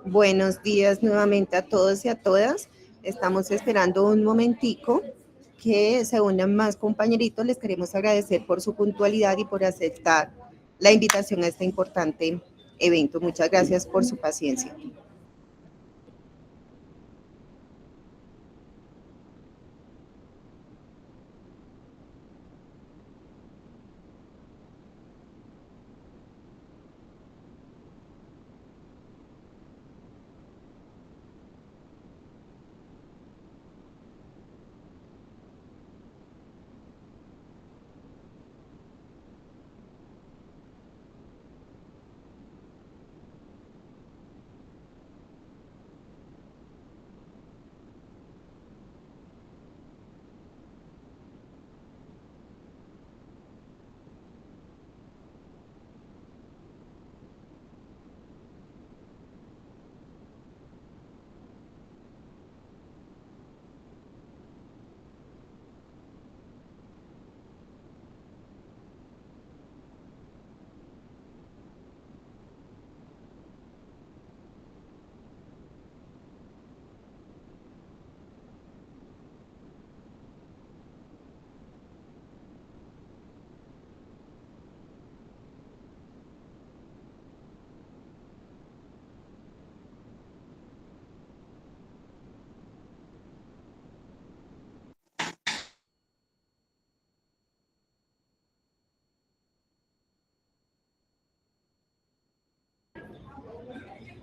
Buenos días nuevamente a todos y a todas. Estamos esperando un momentico que se unan más compañeritos. Les queremos agradecer por su puntualidad y por aceptar la invitación a este importante evento. Muchas gracias por su paciencia.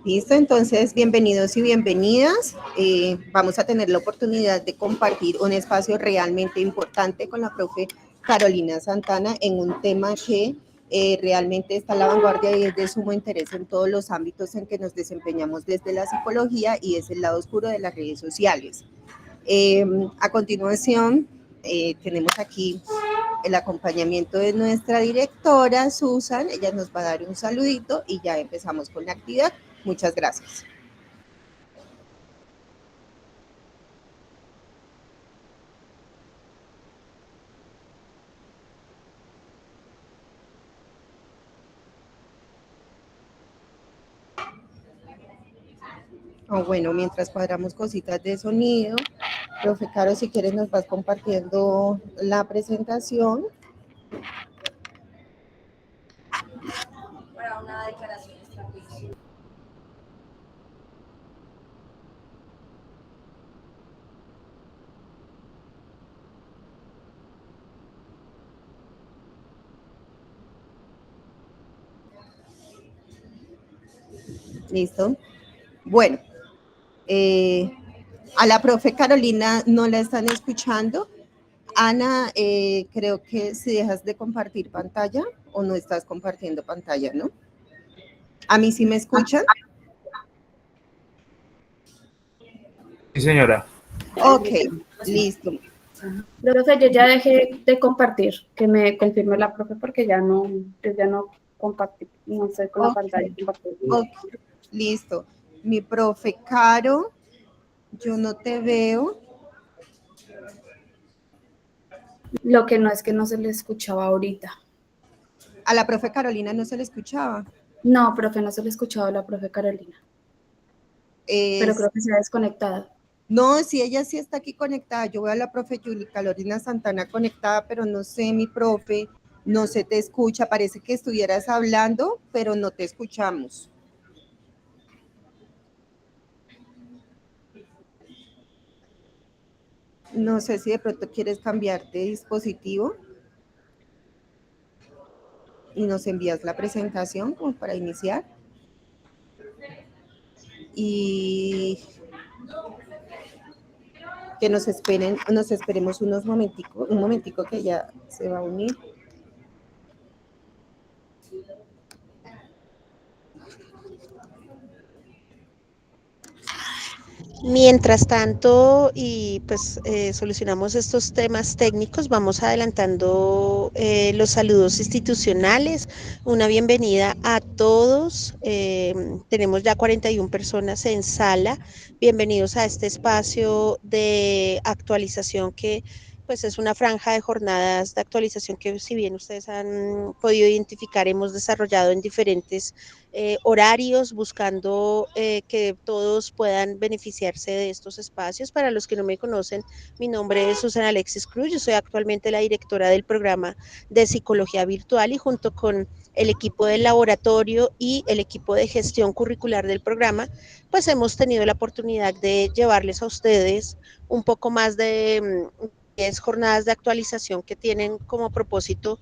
Listo, entonces bienvenidos y bienvenidas. Vamos a tener la oportunidad de compartir un espacio realmente importante con la profe Carolina Santana en un tema que realmente está a la vanguardia y es de sumo interés en todos los ámbitos en que nos desempeñamos desde la psicología y es el lado oscuro de las redes sociales. A continuación, tenemos aquí el acompañamiento de nuestra directora, Susan. Ella nos va a dar un saludito y ya empezamos con la actividad. Muchas gracias. Bueno, mientras cuadramos cositas de sonido, profe Caro, si quieres nos vas compartiendo la presentación. Para una declaración estratégica. Listo. Bueno, a la profe Carolina no la están escuchando. Ana, creo que si dejas de compartir pantalla o no estás compartiendo pantalla, ¿no? ¿A mí sí me escuchan? Sí, señora. Ok, listo. Profe, yo ya dejé de compartir, que me confirme la profe porque yo ya no compartí, no sé con la pantalla compartir. Ok, listo. Mi profe Caro, yo no te veo. Lo que no es que no se le escuchaba ahorita. A la profe Carolina no se le escuchaba. No, profe, no se le escuchaba a la profe Carolina. Pero creo que se ha desconectado. No, sí, ella sí está aquí conectada. Yo veo a la profe Carolina Santana conectada, pero no sé, mi profe, no se te escucha. Parece que estuvieras hablando, pero no te escuchamos. No sé si de pronto quieres cambiar de dispositivo y nos envías la presentación como para iniciar. Y que nos esperemos un momentico que ya se va a unir. Mientras tanto, y pues solucionamos estos temas técnicos, vamos adelantando los saludos institucionales. Una bienvenida a todos. Tenemos ya 41 personas en sala. Bienvenidos a este espacio de actualización que pues es una franja de jornadas de actualización que, si bien ustedes han podido identificar, hemos desarrollado en diferentes horarios, buscando que todos puedan beneficiarse de estos espacios. Para los que no me conocen, mi nombre es Susana Alexis Cruz, yo soy actualmente la directora del programa de psicología virtual, y junto con el equipo del laboratorio y el equipo de gestión curricular del programa, pues hemos tenido la oportunidad de llevarles a ustedes un poco más de 10 jornadas de actualización que tienen como propósito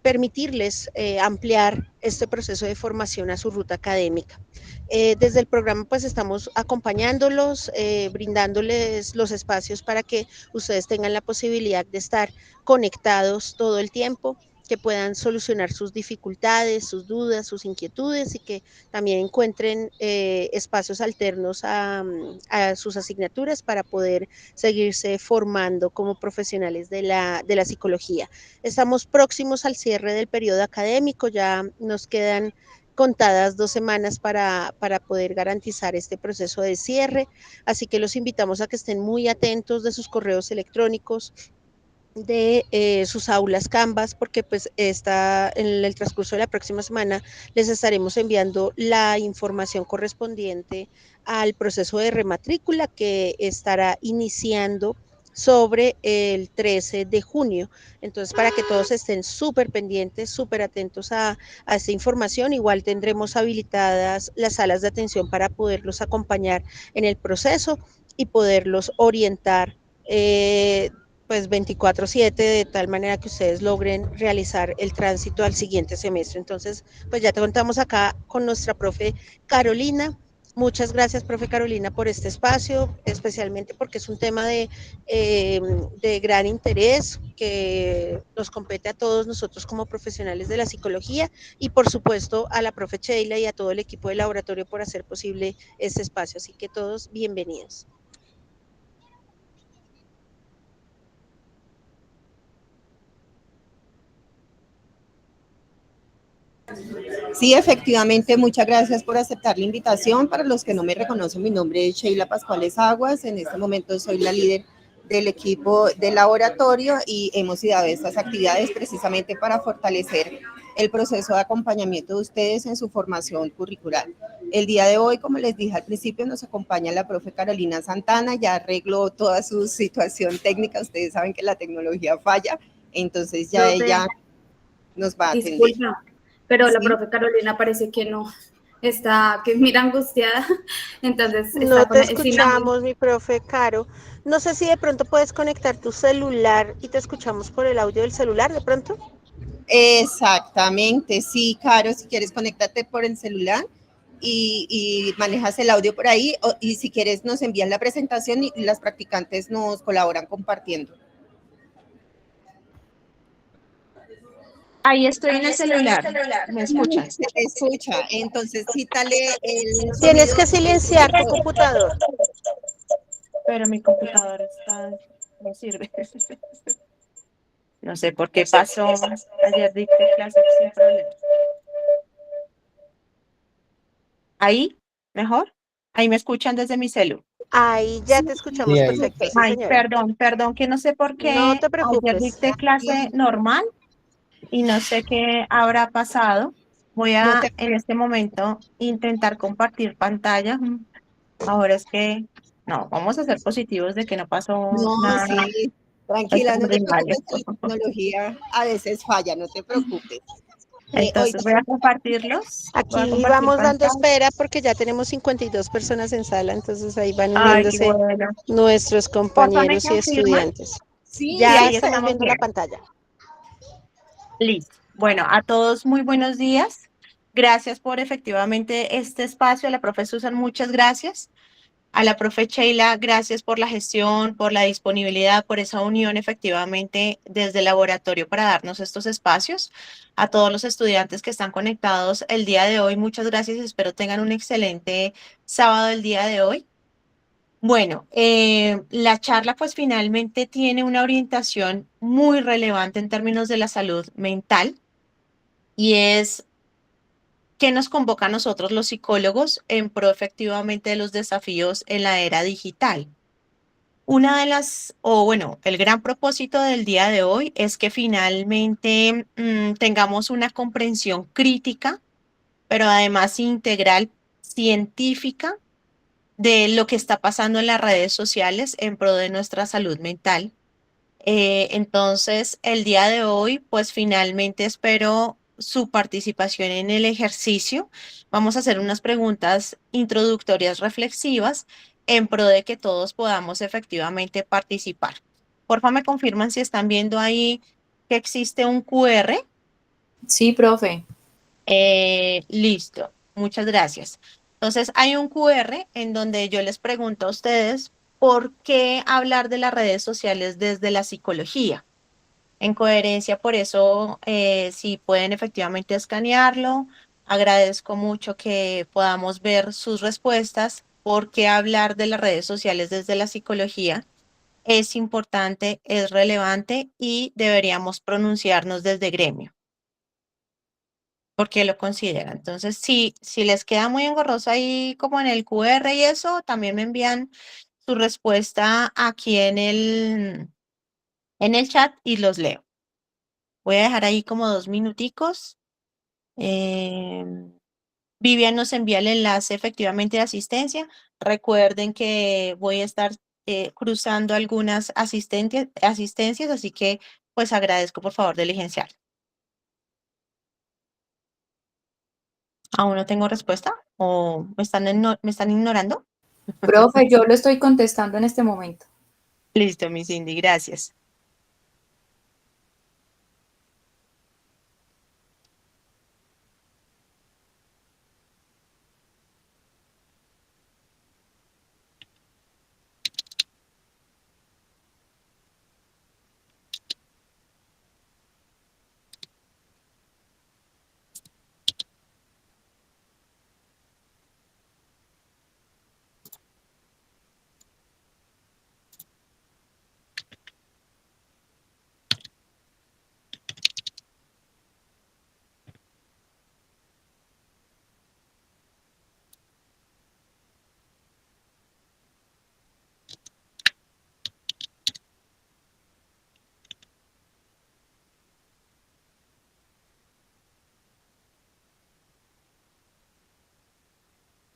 permitirles ampliar este proceso de formación a su ruta académica. Desde el programa pues estamos acompañándolos, brindándoles los espacios para que ustedes tengan la posibilidad de estar conectados todo el tiempo, que puedan solucionar sus dificultades, sus dudas, sus inquietudes, y que también encuentren espacios alternos a sus asignaturas para poder seguirse formando como profesionales de la psicología. Estamos próximos al cierre del periodo académico, ya nos quedan contadas 2 semanas para poder garantizar este proceso de cierre, así que los invitamos a que estén muy atentos de sus correos electrónicos, de sus aulas Canvas, porque pues en el transcurso de la próxima semana les estaremos enviando la información correspondiente al proceso de rematrícula, que estará iniciando sobre el 13 de junio. Entonces, para que todos estén súper pendientes, súper atentos a esta información. Igual tendremos habilitadas las salas de atención para poderlos acompañar en el proceso y poderlos orientar pues 24/7, de tal manera que ustedes logren realizar el tránsito al siguiente semestre. Entonces, pues ya te contamos acá con nuestra profe Carolina. Muchas gracias, profe Carolina, por este espacio, especialmente porque es un tema de gran interés que nos compete a todos nosotros como profesionales de la psicología, y por supuesto a la profe Sheila y a todo el equipo de laboratorio por hacer posible este espacio. Así que todos bienvenidos. Sí, efectivamente, muchas gracias por aceptar la invitación. Para los que no me reconocen, mi nombre es Sheila Pascuales Aguas. En este momento soy la líder del equipo de laboratorio y hemos ideado estas actividades precisamente para fortalecer el proceso de acompañamiento de ustedes en su formación curricular. El día de hoy, como les dije al principio, nos acompaña la profe Carolina Santana, ya arregló toda su situación técnica. Ustedes saben que la tecnología falla, entonces ya Profe, ella nos va a atender. disculpa, pero la ¿Sí? profe Carolina parece que no está, que mira angustiada, entonces No está te sin la... escuchamos, mi profe Caro. No sé si de pronto puedes conectar tu celular y te escuchamos por el audio del celular, de pronto. Exactamente, sí, Caro, si quieres conéctate por el celular y manejas el audio por ahí, y si quieres nos envían la presentación y las practicantes nos colaboran compartiendo. Ahí estoy en el celular. ¿Me escuchan? Se te escucha, entonces quítale el Tienes sonido. que silenciar tu computador. Pero mi computador no sirve. No sé por qué pasó. Ayer dicté clase sin problema. ¿Ahí? ¿Mejor? Ahí me escuchan desde mi celu. Ahí ya te escuchamos perfecto, sí, Ay, señora. perdón, que no sé por No qué te ayer preocupes. dicté clase normal y no sé qué habrá pasado. Voy No a, te, en este momento, intentar compartir pantalla. Ahora es que, no, vamos a ser positivos de que no pasó no, nada sí, tranquila, no te extraordinario. preocupes, que la tecnología a veces falla, no te preocupes. Hoy Entonces voy a compartirlos. Voy a Aquí compartir vamos dando pantalla. espera porque ya tenemos 52 personas en sala, entonces ahí van Ay, qué uniéndose bueno. nuestros Porfa, ¿me compañeros y confirman? estudiantes. sí, Sí, Ya ahí estamos estamos viendo la bien. pantalla. Listo. Bueno, a todos muy buenos días. Gracias por efectivamente este espacio. A la profe Susan, muchas gracias. A la profe Sheila, gracias por la gestión, por la disponibilidad, por esa unión efectivamente desde el laboratorio para darnos estos espacios. A todos los estudiantes que están conectados el día de hoy, muchas gracias y espero tengan un excelente sábado el día de hoy. Bueno, la charla pues finalmente tiene una orientación muy relevante en términos de la salud mental, y es qué nos convoca a nosotros los psicólogos en pro efectivamente de los desafíos en la era digital. Una de las, o bueno, el gran propósito del día de hoy es que finalmente tengamos una comprensión crítica, pero además integral, científica, de lo que está pasando en las redes sociales en pro de nuestra salud mental. Entonces, el día de hoy, pues finalmente espero su participación en el ejercicio. Vamos a hacer unas preguntas introductorias reflexivas en pro de que todos podamos efectivamente participar. Porfa, me confirman si están viendo ahí que existe un QR. Sí, profe. Listo, muchas gracias. Entonces, hay un QR en donde yo les pregunto a ustedes por qué hablar de las redes sociales desde la psicología. En coherencia, por eso, si pueden efectivamente escanearlo, agradezco mucho que podamos ver sus respuestas. ¿Por qué hablar de las redes sociales desde la psicología? Es importante, es relevante y deberíamos pronunciarnos desde gremio. ¿Por qué lo consideran? Entonces, si les queda muy engorroso ahí como en el QR y eso, también me envían su respuesta aquí en el chat y los leo. Voy a dejar ahí como 2 minuticos. Vivian nos envía el enlace efectivamente de asistencia. Recuerden que voy a estar cruzando algunas asistencias, así que pues agradezco por favor diligenciar. ¿Aún no tengo respuesta? ¿O me están ignorando? Profe, yo lo estoy contestando en este momento. Listo, mi Cindy, gracias.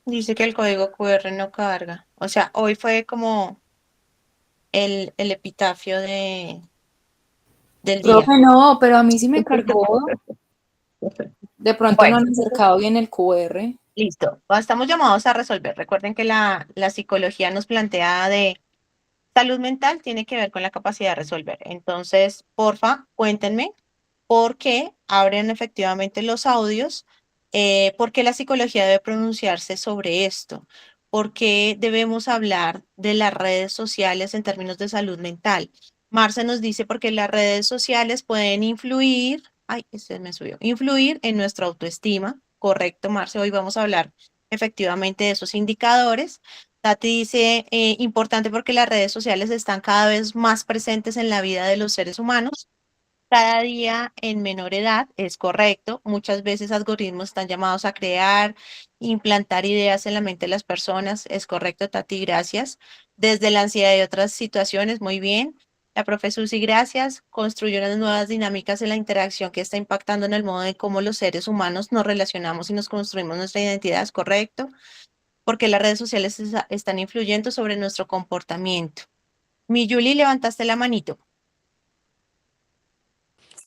Dice que el código QR no carga. O sea, hoy fue como el epitafio del día. Profe, no, pero a mí sí me cargó. De pronto no Bueno, han acercado bien el QR. listo. Estamos llamados a resolver. Recuerden que la psicología nos plantea de salud mental, tiene que ver con la capacidad de resolver. Entonces, porfa, cuéntenme por qué abren efectivamente los audios, por qué la psicología debe pronunciarse sobre esto, por qué debemos hablar de las redes sociales en términos de salud mental. Marce nos dice porque las redes sociales pueden influir, ay, este me subió, influir en nuestra autoestima. Correcto, Marce, hoy vamos a hablar efectivamente de esos indicadores. Tati dice, importante porque las redes sociales están cada vez más presentes en la vida de los seres humanos cada día en menor edad, es correcto. Muchas veces algoritmos están llamados a crear, implantar ideas en la mente de las personas, es correcto, Tati, gracias. Desde la ansiedad y otras situaciones, muy bien. La profe Susi, gracias. Construyó unas nuevas dinámicas en la interacción que está impactando en el modo de cómo los seres humanos nos relacionamos y nos construimos nuestra identidad, es correcto. Porque las redes sociales están influyendo sobre nuestro comportamiento. Mi Yuli, levantaste la manito.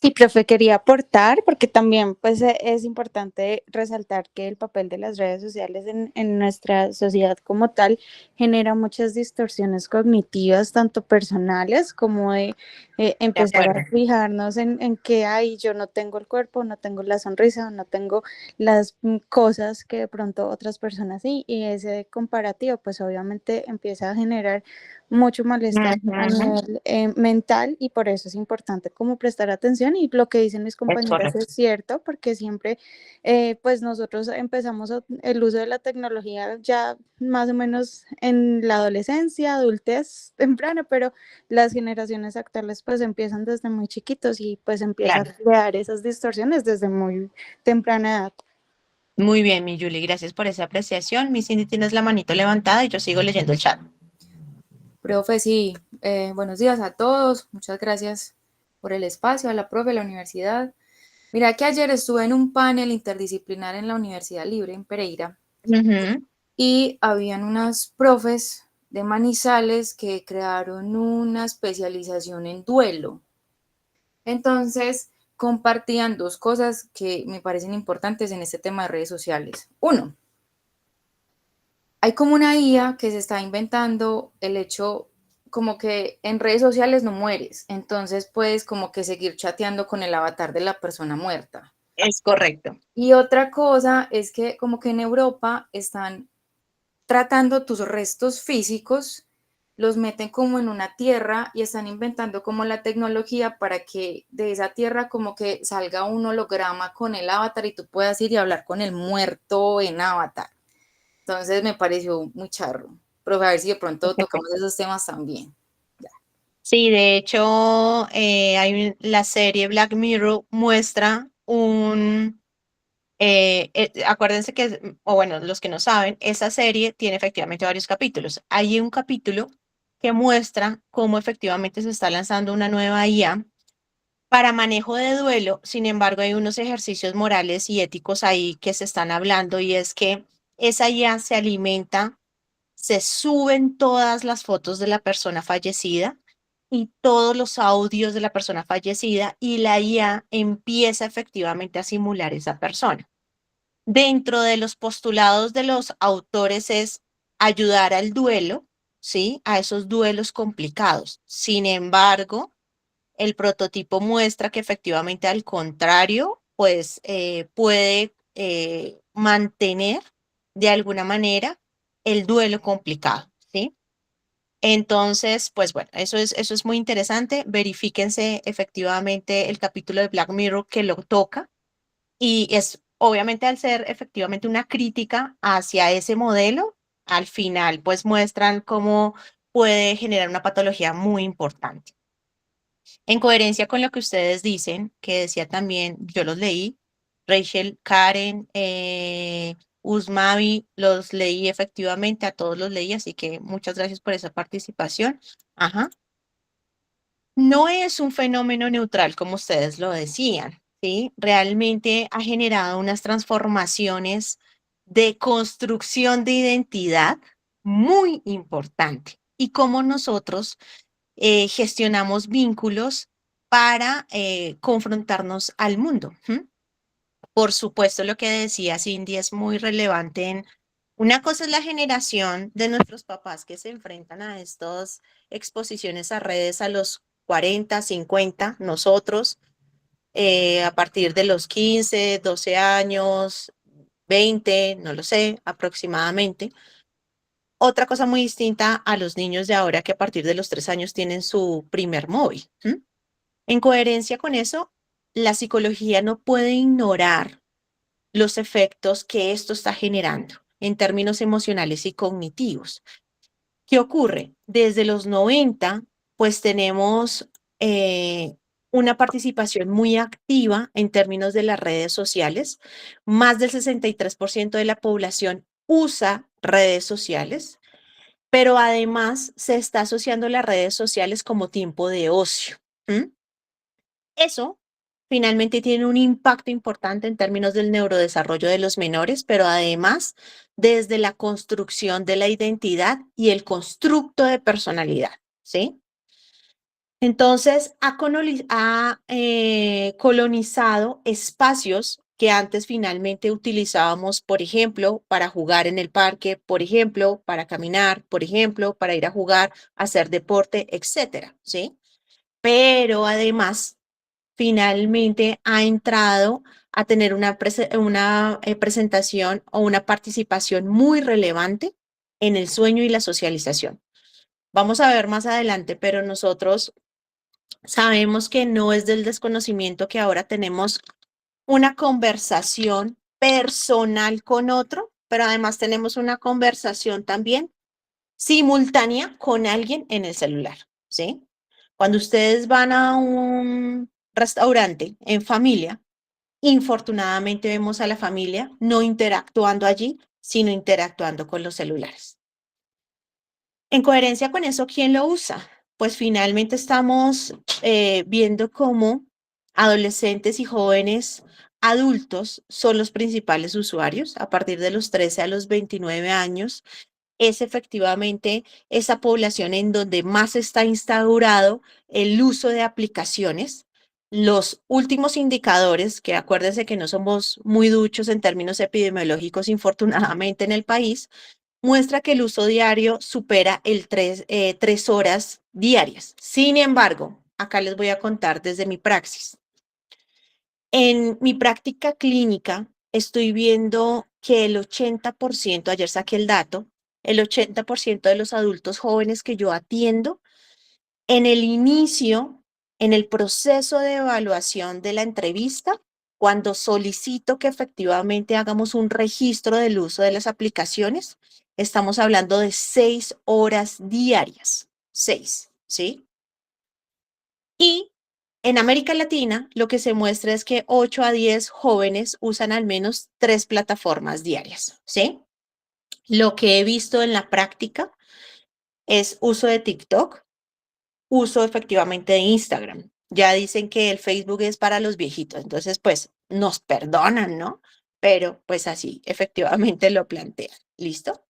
Sí, profe, quería aportar porque también pues es importante resaltar que el papel de las redes sociales en nuestra sociedad como tal genera muchas distorsiones cognitivas, tanto personales como de De empezar acuerdo. a fijarnos en que ay, yo no tengo el cuerpo, no tengo la sonrisa, no tengo las cosas que de pronto otras personas sí, y ese comparativo pues obviamente empieza a generar mucho malestar a Ujú, nivel mental y por eso es importante como prestar atención y lo que dicen mis es compañeros correcto. es cierto porque siempre pues nosotros empezamos el uso de la tecnología ya más o menos en la adolescencia, adultez temprana, pero las generaciones actuales pues empiezan desde muy chiquitos y pues empiezan Claro. a crear esas distorsiones desde muy temprana edad. Muy bien, mi Yuli, gracias por esa apreciación. Mi Cindy, tienes la manito levantada y yo sigo leyendo el chat. Profe, sí, buenos días a todos. Muchas gracias por el espacio, a la profe, a la universidad. Mira que ayer estuve en un panel interdisciplinar en la Universidad Libre en Pereira Ujú. y habían unas profes de Manizales que crearon una especialización en duelo. Entonces, compartían dos cosas que me parecen importantes en este tema de redes sociales. Uno, hay como una IA que se está inventando el hecho como que en redes sociales no mueres, entonces puedes como que seguir chateando con el avatar de la persona muerta. Es correcto. Y otra cosa es que como que en Europa están tratando tus restos físicos, los meten como en una tierra y están inventando como la tecnología para que de esa tierra como que salga un holograma con el avatar y tú puedas ir y hablar con el muerto en avatar. Entonces me pareció muy charro. Pero a ver si de pronto tocamos esos temas también. Sí, de hecho, la serie Black Mirror muestra acuérdense que, o bueno, los que no saben, esa serie tiene efectivamente varios capítulos. Hay un capítulo que muestra cómo efectivamente se está lanzando una nueva IA para manejo de duelo. Sin embargo, hay unos ejercicios morales y éticos ahí que se están hablando y es que esa IA se alimenta, se suben todas las fotos de la persona fallecida y todos los audios de la persona fallecida y la IA empieza efectivamente a simular esa persona. Dentro de los postulados de los autores es ayudar al duelo, ¿sí? A esos duelos complicados. Sin embargo, el prototipo muestra que efectivamente al contrario, pues puede mantener de alguna manera el duelo complicado, ¿sí? Entonces, pues bueno, eso es muy interesante. Verifíquense efectivamente el capítulo de Black Mirror que lo toca y es obviamente al ser efectivamente una crítica hacia ese modelo, al final pues muestran cómo puede generar una patología muy importante. En coherencia con lo que ustedes dicen, que decía también, yo los leí, Rachel, Karen, Usmavi, los leí efectivamente, a todos los leí, así que muchas gracias por esa participación. Ajá. No es un fenómeno neutral como ustedes lo decían, ¿sí? Realmente ha generado unas transformaciones de construcción de identidad muy importante y cómo nosotros gestionamos vínculos para confrontarnos al mundo. ¿M? Por supuesto, lo que decía Cindy es muy relevante en una cosa es la generación de nuestros papás que se enfrentan a estas exposiciones a redes a los 40, 50, nosotros a partir de los 15, 12 años, 20, no lo sé, aproximadamente. Otra cosa muy distinta a los niños de ahora que a partir de los 3 años tienen su primer móvil. ¿M? En coherencia con eso, la psicología no puede ignorar los efectos que esto está generando en términos emocionales y cognitivos. ¿Qué ocurre? Desde los 90, pues tenemos una participación muy activa en términos de las redes sociales. Más del 63% de la población usa redes sociales, pero además se está asociando las redes sociales como tiempo de ocio. ¿M? Eso finalmente tiene un impacto importante en términos del neurodesarrollo de los menores, pero además desde la construcción de la identidad y el constructo de personalidad, ¿sí? Entonces, ha colonizado espacios que antes finalmente utilizábamos, por ejemplo, para jugar en el parque, por ejemplo, para caminar, por ejemplo, para ir a jugar, hacer deporte, etcétera, ¿sí? Pero además finalmente ha entrado a tener una presentación o una participación muy relevante en el sueño y la socialización. Vamos a ver más adelante, pero nosotros sabemos que no es del desconocimiento que ahora tenemos una conversación personal con otro, pero además tenemos una conversación también simultánea con alguien en el celular, ¿sí? Cuando ustedes van a un restaurante en familia, infortunadamente vemos a la familia no interactuando allí, sino interactuando con los celulares. En coherencia con eso, ¿quién lo usa? Pues finalmente estamos viendo cómo adolescentes y jóvenes adultos son los principales usuarios a partir de los 13 a los 29 años. Es efectivamente esa población en donde más está instaurado el uso de aplicaciones. Los últimos indicadores, que acuérdense que no somos muy duchos en términos epidemiológicos, infortunadamente en el país, muestra que el uso diario supera el 3 horas diarias. Sin embargo, acá les voy a contar desde mi praxis. En mi práctica clínica estoy viendo que el 80%, ayer saqué el dato, el 80% de los adultos jóvenes que yo atiendo, en el inicio, en el proceso de evaluación de la entrevista, cuando solicito que efectivamente hagamos un registro del uso de las aplicaciones, estamos hablando de 6 horas diarias, 6, ¿sí? Y en América Latina, lo que se muestra es que 8 a 10 jóvenes usan al menos 3 plataformas diarias, ¿sí? Lo que he visto en la práctica es uso de TikTok, uso efectivamente de Instagram. Ya dicen que el Facebook es para los viejitos, entonces pues nos perdonan, ¿no? Pero pues así efectivamente lo plantean. ¿Listo?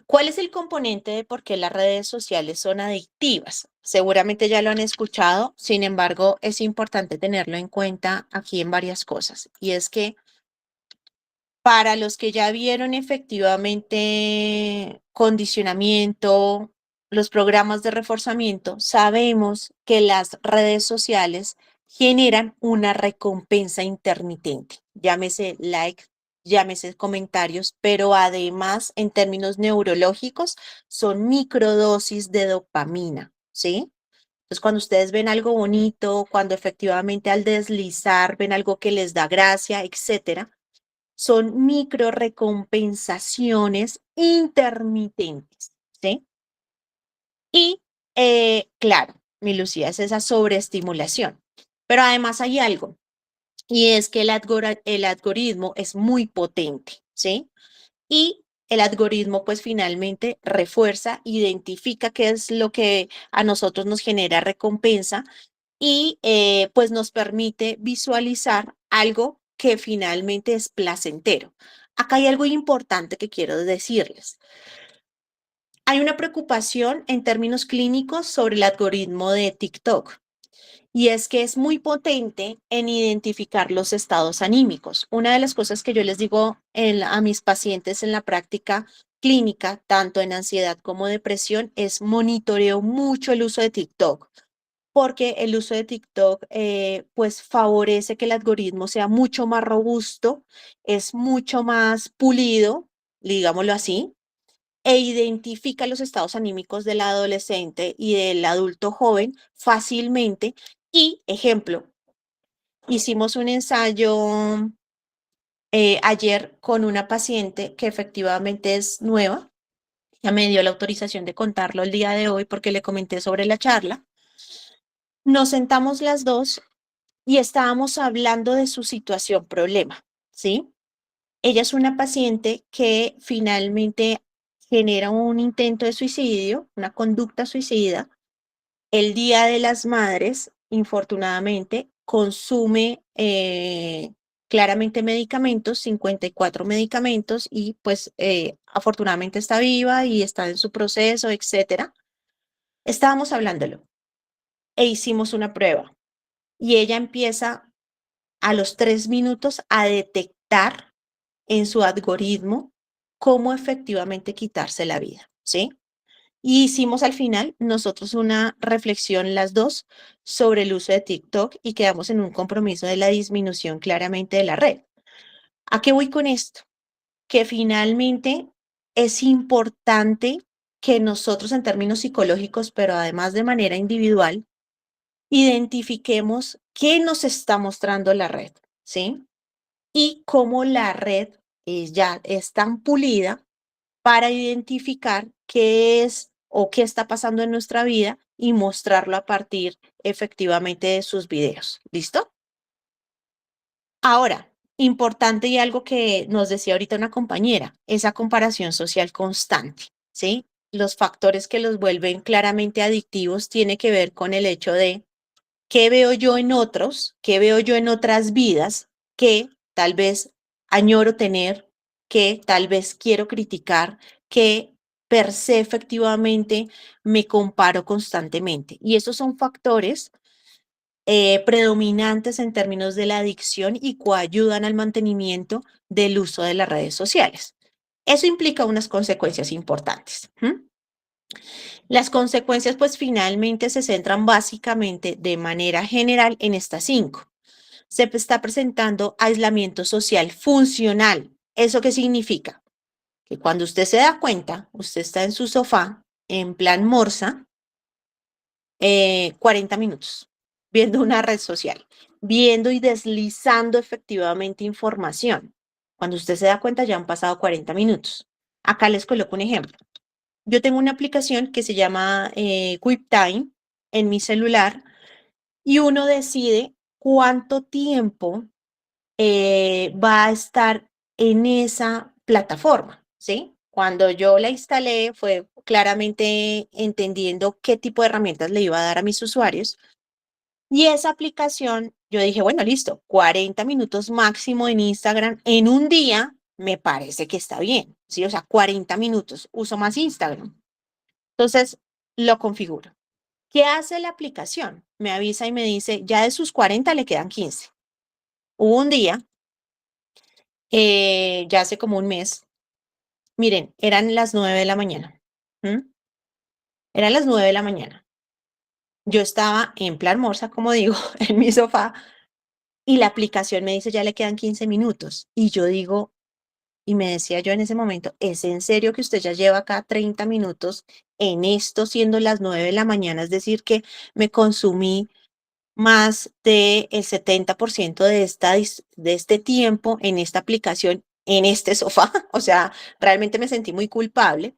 ¿Cuál es el componente de por qué las redes sociales son adictivas? Seguramente ya lo han escuchado, sin embargo, es importante tenerlo en cuenta aquí en varias cosas. Y es que para los que ya vieron efectivamente condicionamiento, los programas de reforzamiento, sabemos que las redes sociales generan una recompensa intermitente, llámese like, llámese comentarios, pero además en términos neurológicos son microdosis de dopamina, ¿sí? Entonces, cuando ustedes ven algo bonito, cuando efectivamente al deslizar ven algo que les da gracia, etcétera, son micro recompensaciones intermitentes, ¿sí? Y claro, mi Lucía, es esa sobreestimulación. Pero además hay algo, y es que el algoritmo es muy potente, ¿sí? Y el algoritmo pues finalmente refuerza, identifica qué es lo que a nosotros nos genera recompensa y pues nos permite visualizar algo que finalmente es placentero. Acá hay algo importante que quiero decirles. Hay una preocupación en términos clínicos sobre el algoritmo de TikTok y es que es muy potente en identificar los estados anímicos. Una de las cosas que yo les digo a mis pacientes en la práctica clínica, tanto en ansiedad como depresión, es monitoreo mucho el uso de TikTok porque el uso de TikTok pues favorece que el algoritmo sea mucho más robusto, es mucho más pulido, digámoslo así, e identifica los estados anímicos del adolescente y del adulto joven fácilmente. Y, ejemplo, hicimos un ensayo ayer con una paciente que efectivamente es nueva. Ya me dio la autorización de contarlo el día de hoy porque le comenté sobre la charla. Nos sentamos las dos y estábamos hablando de su situación problema, ¿sí? Ella es una paciente que finalmente genera un intento de suicidio, una conducta suicida. El Día de las Madres, infortunadamente, consume claramente medicamentos, 54 medicamentos, y pues afortunadamente está viva y está en su proceso, etcétera. Estábamos hablándolo e hicimos una prueba y ella empieza a los 3 minutos a detectar en su algoritmo cómo efectivamente quitarse la vida, ¿sí? Y hicimos al final nosotros una reflexión las dos sobre el uso de TikTok y quedamos en un compromiso de la disminución claramente de la red. ¿A qué voy con esto? Que finalmente es importante que nosotros en términos psicológicos, pero además de manera individual, identifiquemos qué nos está mostrando la red, ¿sí? Y cómo la red ya es tan pulida para identificar qué es o qué está pasando en nuestra vida y mostrarlo a partir efectivamente de sus videos. ¿Listo? Ahora, importante y algo que nos decía ahorita una compañera, esa comparación social constante, ¿sí? Los factores que los vuelven claramente adictivos tiene que ver con el hecho de qué veo yo en otros, qué veo yo en otras vidas que tal vez añoro tener, que tal vez quiero criticar, que per se efectivamente me comparo constantemente. Y esos son factores predominantes en términos de la adicción y coayudan al mantenimiento del uso de las redes sociales. Eso implica unas consecuencias importantes. Las consecuencias, pues finalmente se centran básicamente de manera general en estas 5. Se está presentando aislamiento social funcional. ¿Eso qué significa? Que cuando usted se da cuenta, usted está en su sofá, en plan morsa, 40 minutos, viendo una red social, viendo y deslizando efectivamente información. Cuando usted se da cuenta, ya han pasado 40 minutos. Acá les coloco un ejemplo. Yo tengo una aplicación que se llama QuickTime en mi celular y uno decide cuánto tiempo va a estar en esa plataforma, ¿sí? Cuando yo la instalé fue claramente entendiendo qué tipo de herramientas le iba a dar a mis usuarios y esa aplicación, yo dije, bueno, listo, 40 minutos máximo en Instagram en un día, me parece que está bien, ¿sí? O sea, 40 minutos, uso más Instagram. Entonces, lo configuro. ¿Qué hace la aplicación? Me avisa y me dice, ya de sus 40 le quedan 15. Hubo un día, ya hace como un mes, miren, eran las 9 de la mañana. Eran las 9 de la mañana. Yo estaba en plan morsa, como digo, en mi sofá, y la aplicación me dice, ya le quedan 15 minutos. Y yo digo, y me decía yo en ese momento, ¿es en serio que usted ya lleva acá 30 minutos en esto, siendo las 9 de la mañana? Es decir, que me consumí más del 70% de este tiempo en esta aplicación, en este sofá. O sea, realmente me sentí muy culpable.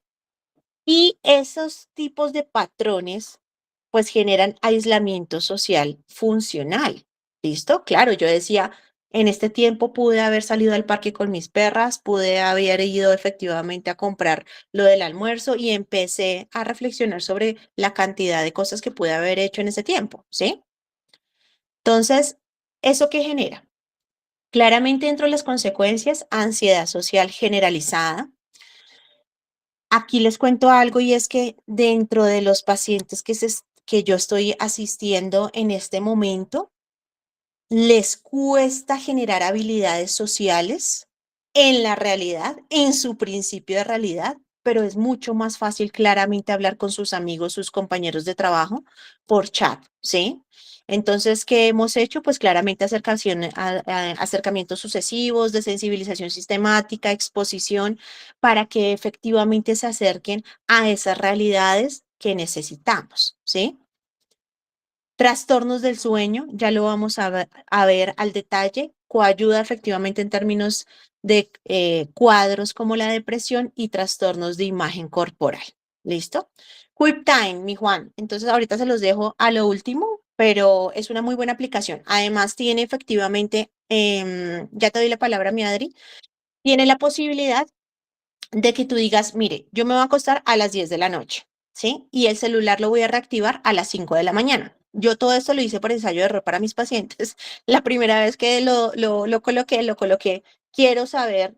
Y esos tipos de patrones, pues generan aislamiento social funcional. ¿Listo? Claro, yo decía, en este tiempo pude haber salido al parque con mis perras, pude haber ido efectivamente a comprar lo del almuerzo y empecé a reflexionar sobre la cantidad de cosas que pude haber hecho en ese tiempo, ¿sí? Entonces, ¿eso qué genera? Claramente dentro de las consecuencias, ansiedad social generalizada. Aquí les cuento algo y es que dentro de los pacientes que yo estoy asistiendo en este momento, les cuesta generar habilidades sociales en la realidad, en su principio de realidad, pero es mucho más fácil claramente hablar con sus amigos, sus compañeros de trabajo por chat, ¿sí? Entonces, ¿qué hemos hecho? Pues claramente acercamientos sucesivos de sensibilización sistemática, exposición, para que efectivamente se acerquen a esas realidades que necesitamos, ¿sí? Trastornos del sueño, ya lo vamos a ver al detalle, coayuda efectivamente en términos de cuadros como la depresión y trastornos de imagen corporal. ¿Listo? QuickTime, mi Juan. Entonces ahorita se los dejo a lo último, pero es una muy buena aplicación. Además tiene efectivamente, ya te doy la palabra, mi Adri, tiene la posibilidad de que tú digas, mire, yo me voy a acostar a las 10 de la noche, ¿sí? Y el celular lo voy a reactivar a las 5 de la mañana. Yo todo esto lo hice por ensayo de error para mis pacientes. La primera vez que lo coloqué, quiero saber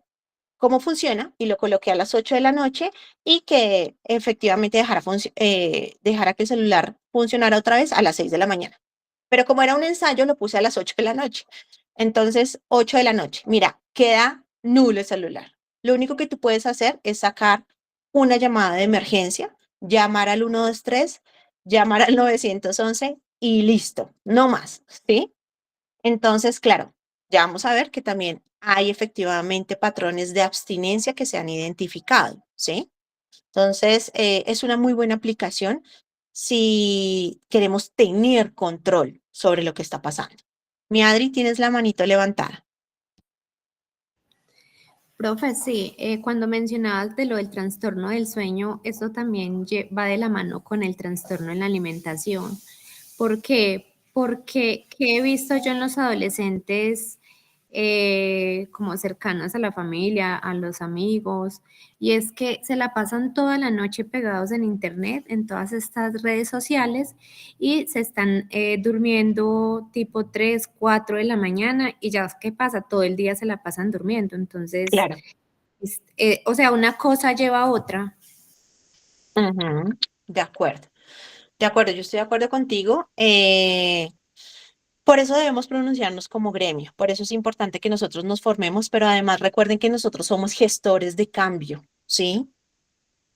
cómo funciona y lo coloqué a las 8 de la noche y que efectivamente dejara que el celular funcionara otra vez a las 6 de la mañana. Pero como era un ensayo, lo puse a las 8 de la noche. Entonces, 8 de la noche. Mira, queda nulo el celular. Lo único que tú puedes hacer es sacar una llamada de emergencia, llamar al 123, llamar al 911 y listo, no más, ¿sí? Entonces, claro, ya vamos a ver que también hay efectivamente patrones de abstinencia que se han identificado, ¿sí? Entonces, es una muy buena aplicación si queremos tener control sobre lo que está pasando. Mi Adri, tienes la manito levantada. Profe, sí, cuando mencionabas de lo del trastorno del sueño, eso también va de la mano con el trastorno en la alimentación. ¿Por qué? Porque ¿qué he visto yo en los adolescentes como cercanas a la familia, a los amigos, y es que se la pasan toda la noche pegados en internet, en todas estas redes sociales, y se están durmiendo tipo 3, 4 de la mañana, y ya, ¿qué pasa? Todo el día se la pasan durmiendo, entonces, Claro. o sea, una cosa lleva a otra. Ujú. De acuerdo. De acuerdo, yo estoy de acuerdo contigo. Por eso debemos pronunciarnos como gremio. Por eso es importante que nosotros nos formemos, pero además recuerden que nosotros somos gestores de cambio, ¿sí?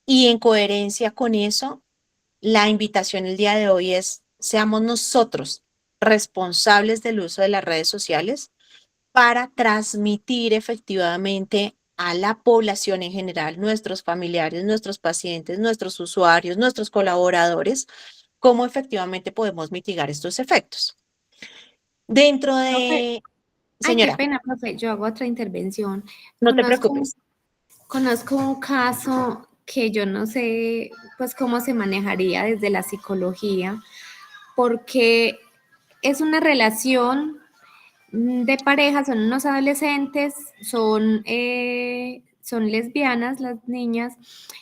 Y en coherencia con eso, la invitación el día de hoy es, seamos nosotros responsables del uso de las redes sociales para transmitir efectivamente a la población en general, nuestros familiares, nuestros pacientes, nuestros usuarios, nuestros colaboradores, cómo efectivamente podemos mitigar estos efectos. Dentro Profe, de, ay, qué señora, pena, profe, yo hago otra intervención. no te Conozco, preocupes. conozco un caso que yo no sé, pues, cómo se manejaría desde la psicología, porque es una relación de pareja, son unos adolescentes, son lesbianas las niñas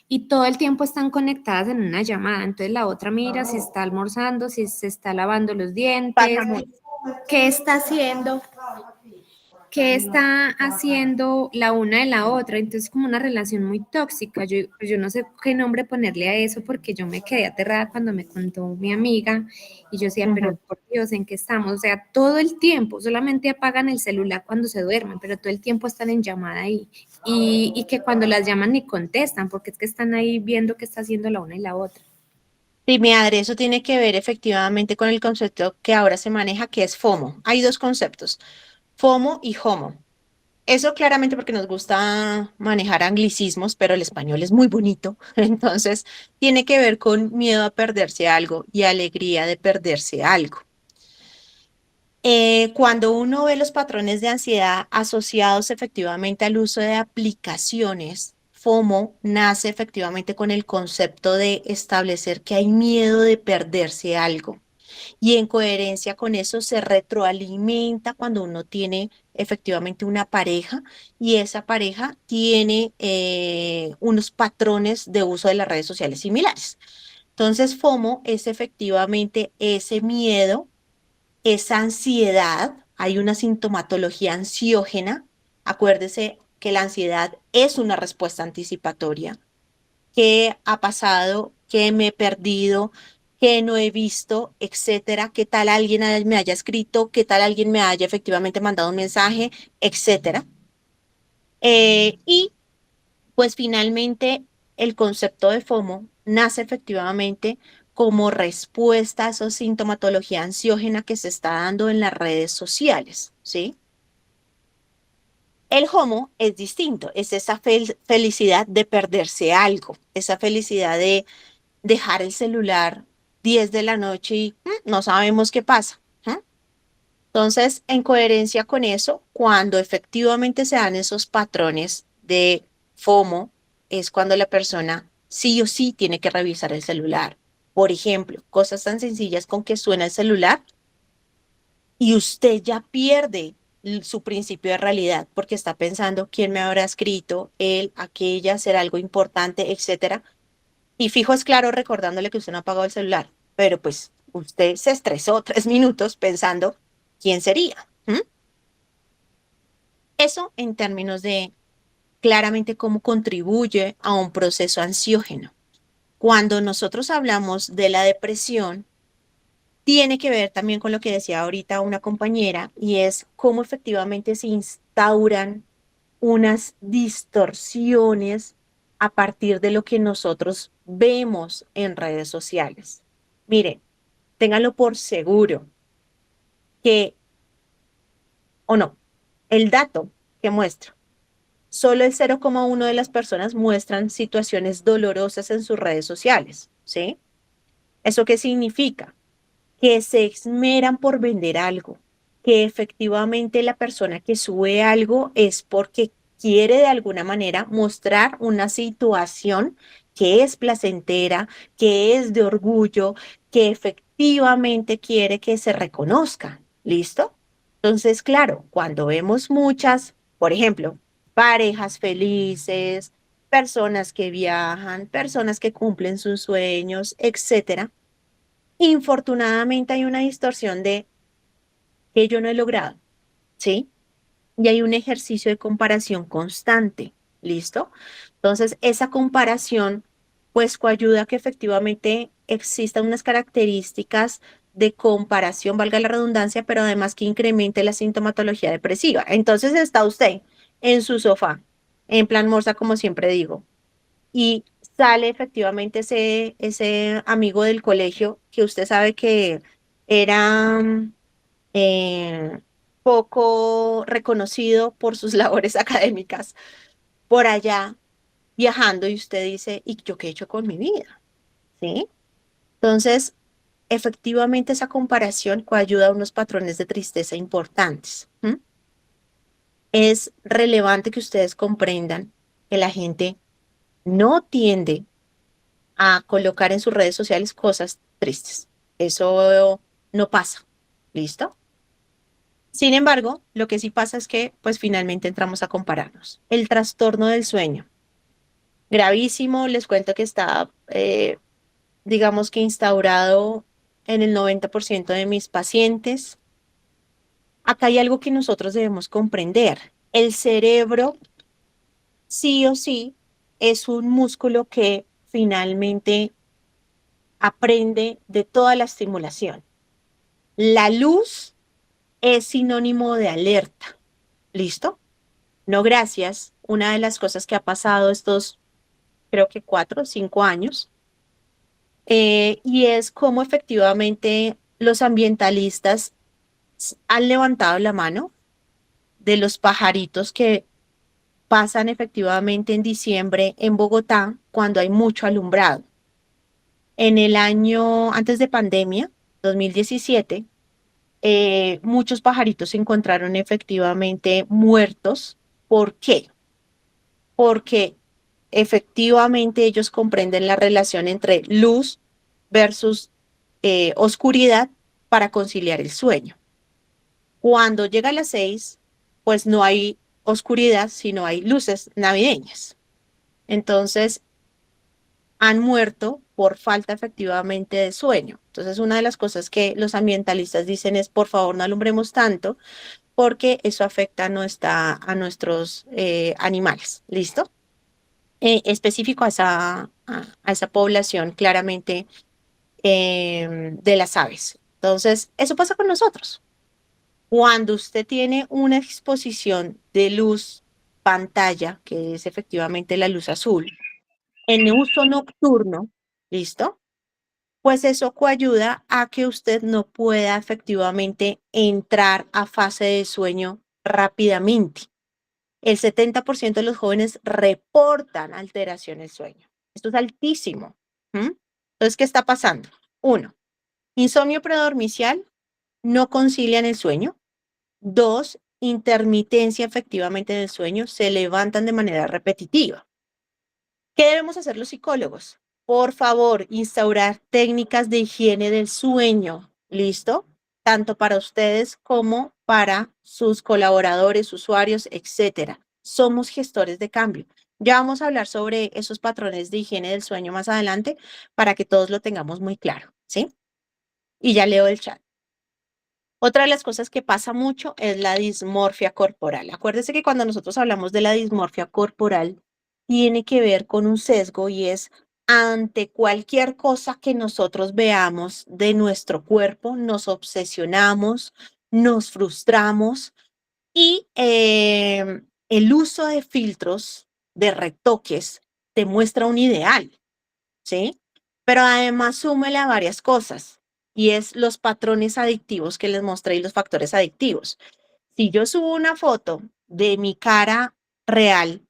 y todo el tiempo están conectadas en una llamada. Entonces la otra mira si está almorzando, si se está lavando los dientes, Pásame. qué está haciendo. ¿Qué está haciendo la una de la otra? Entonces, como una relación muy tóxica. Yo no sé qué nombre ponerle a eso porque yo me quedé aterrada cuando me contó mi amiga y yo decía, pero Ujú. por Dios, ¿en qué estamos? O sea, todo el tiempo, solamente apagan el celular cuando se duermen, pero todo el tiempo están en llamada ahí. Y que cuando las llaman ni contestan porque es que están ahí viendo qué está haciendo la una y la otra. Sí, mi madre, eso tiene que ver efectivamente con el concepto que ahora se maneja, que es FOMO. Hay dos conceptos, FOMO y HOMO. Eso claramente porque nos gusta manejar anglicismos, pero el español es muy bonito. Entonces, tiene que ver con miedo a perderse algo y alegría de perderse algo. Cuando uno ve los patrones de ansiedad asociados efectivamente al uso de aplicaciones, FOMO nace efectivamente con el concepto de establecer que hay miedo de perderse algo. Y en coherencia con eso se retroalimenta cuando uno tiene efectivamente una pareja y esa pareja tiene unos patrones de uso de las redes sociales similares. Entonces, FOMO es efectivamente ese miedo, esa ansiedad. Hay una sintomatología ansiógena. Acuérdese que la ansiedad es una respuesta anticipatoria. ¿Qué ha pasado? ¿Qué me he perdido? ¿Qué no he visto? Etcétera. ¿Qué tal alguien me haya escrito? ¿Qué tal alguien me haya efectivamente mandado un mensaje? Etcétera. Y pues finalmente el concepto de FOMO nace efectivamente como respuesta a esa sintomatología ansiógena que se está dando en las redes sociales, ¿sí? El HOMO es distinto, es esa felicidad de perderse algo, esa felicidad de dejar el celular 10 de la noche y no sabemos qué pasa. Entonces, en coherencia con eso, cuando efectivamente se dan esos patrones de FOMO, es cuando la persona sí o sí tiene que revisar el celular. Por ejemplo, cosas tan sencillas con que suena el celular y usted ya pierde su principio de realidad porque está pensando quién me habrá escrito, él, aquella, será algo importante, etcétera. Y fijo es claro recordándole que usted no ha apagado el celular, pero pues usted se estresó 3 minutos pensando quién sería. Eso en términos de claramente cómo contribuye a un proceso ansiógeno. Cuando nosotros hablamos de la depresión, tiene que ver también con lo que decía ahorita una compañera y es cómo efectivamente se instauran unas distorsiones a partir de lo que nosotros vemos en redes sociales. Miren, ténganlo por seguro que, o no, el dato que muestra, solo el 0,1 de las personas muestran situaciones dolorosas en sus redes sociales, ¿sí? ¿Eso qué significa? Que se esmeran por vender algo, que efectivamente la persona que sube algo es porque quiere de alguna manera mostrar una situación que es placentera, que es de orgullo, que efectivamente quiere que se reconozca. ¿Listo? Entonces, claro, cuando vemos muchas, por ejemplo, parejas felices, personas que viajan, personas que cumplen sus sueños, etcétera, infortunadamente hay una distorsión de que yo no he logrado, ¿sí? Y hay un ejercicio de comparación constante, ¿listo? Entonces, esa comparación, pues, coayuda a que efectivamente existan unas características de comparación, valga la redundancia, pero además que incremente la sintomatología depresiva. Entonces, está usted en su sofá, en plan morsa, como siempre digo, y sale efectivamente ese amigo del colegio que usted sabe que era eh, poco reconocido por sus labores académicas, por allá viajando y usted dice, ¿y yo qué he hecho con mi vida? ¿Sí? Entonces, efectivamente esa comparación coayuda a unos patrones de tristeza importantes. ¿M? Es relevante que ustedes comprendan que la gente no tiende a colocar en sus redes sociales cosas tristes. Eso no pasa. ¿Listo? Sin embargo, lo que sí pasa es que, pues finalmente entramos a compararnos. El trastorno del sueño, gravísimo, les cuento que está, digamos que instaurado en el 90% de mis pacientes. Acá hay algo que nosotros debemos comprender. El cerebro, sí o sí, es un músculo que finalmente aprende de toda la estimulación. La luz es sinónimo de alerta. ¿Listo? No, gracias. Una de las cosas que ha pasado estos, creo que 4 o 5 años, y es cómo efectivamente los ambientalistas han levantado la mano de los pajaritos que pasan efectivamente en diciembre en Bogotá cuando hay mucho alumbrado. En el año antes de pandemia, 2017, muchos pajaritos se encontraron efectivamente muertos. ¿Por qué? Porque efectivamente ellos comprenden la relación entre luz versus oscuridad para conciliar el sueño. Cuando llega a las 6, pues no hay oscuridad, sino hay luces navideñas. Entonces, han muerto por falta efectivamente de sueño. Entonces, una de las cosas que los ambientalistas dicen es, por favor, no alumbremos tanto, porque eso afecta a nuestros animales. ¿Listo? Específico a esa población claramente de las aves. Entonces, eso pasa con nosotros. Cuando usted tiene una exposición de luz pantalla, que es efectivamente la luz azul, en uso nocturno, ¿listo? Pues eso coayuda a que usted no pueda efectivamente entrar a fase de sueño rápidamente. El 70% de los jóvenes reportan alteración del sueño. Esto es altísimo. Entonces, ¿qué está pasando? 1, insomnio predormicial, no concilian el sueño. 2, intermitencia efectivamente del sueño, se levantan de manera repetitiva. ¿Qué debemos hacer los psicólogos? Por favor, instaurar técnicas de higiene del sueño. ¿Listo? Tanto para ustedes como para sus colaboradores, usuarios, etcétera. Somos gestores de cambio. Ya vamos a hablar sobre esos patrones de higiene del sueño más adelante para que todos lo tengamos muy claro, ¿sí? Y ya leo el chat. Otra de las cosas que pasa mucho es la dismorfia corporal. Acuérdense que cuando nosotros hablamos de la dismorfia corporal, tiene que ver con un sesgo y es ante cualquier cosa que nosotros veamos de nuestro cuerpo, nos obsesionamos, nos frustramos y el uso de filtros, de retoques, te muestra un ideal, ¿sí? Pero además súmele a varias cosas y es los patrones adictivos que les mostré y los factores adictivos. Si yo subo una foto de mi cara real,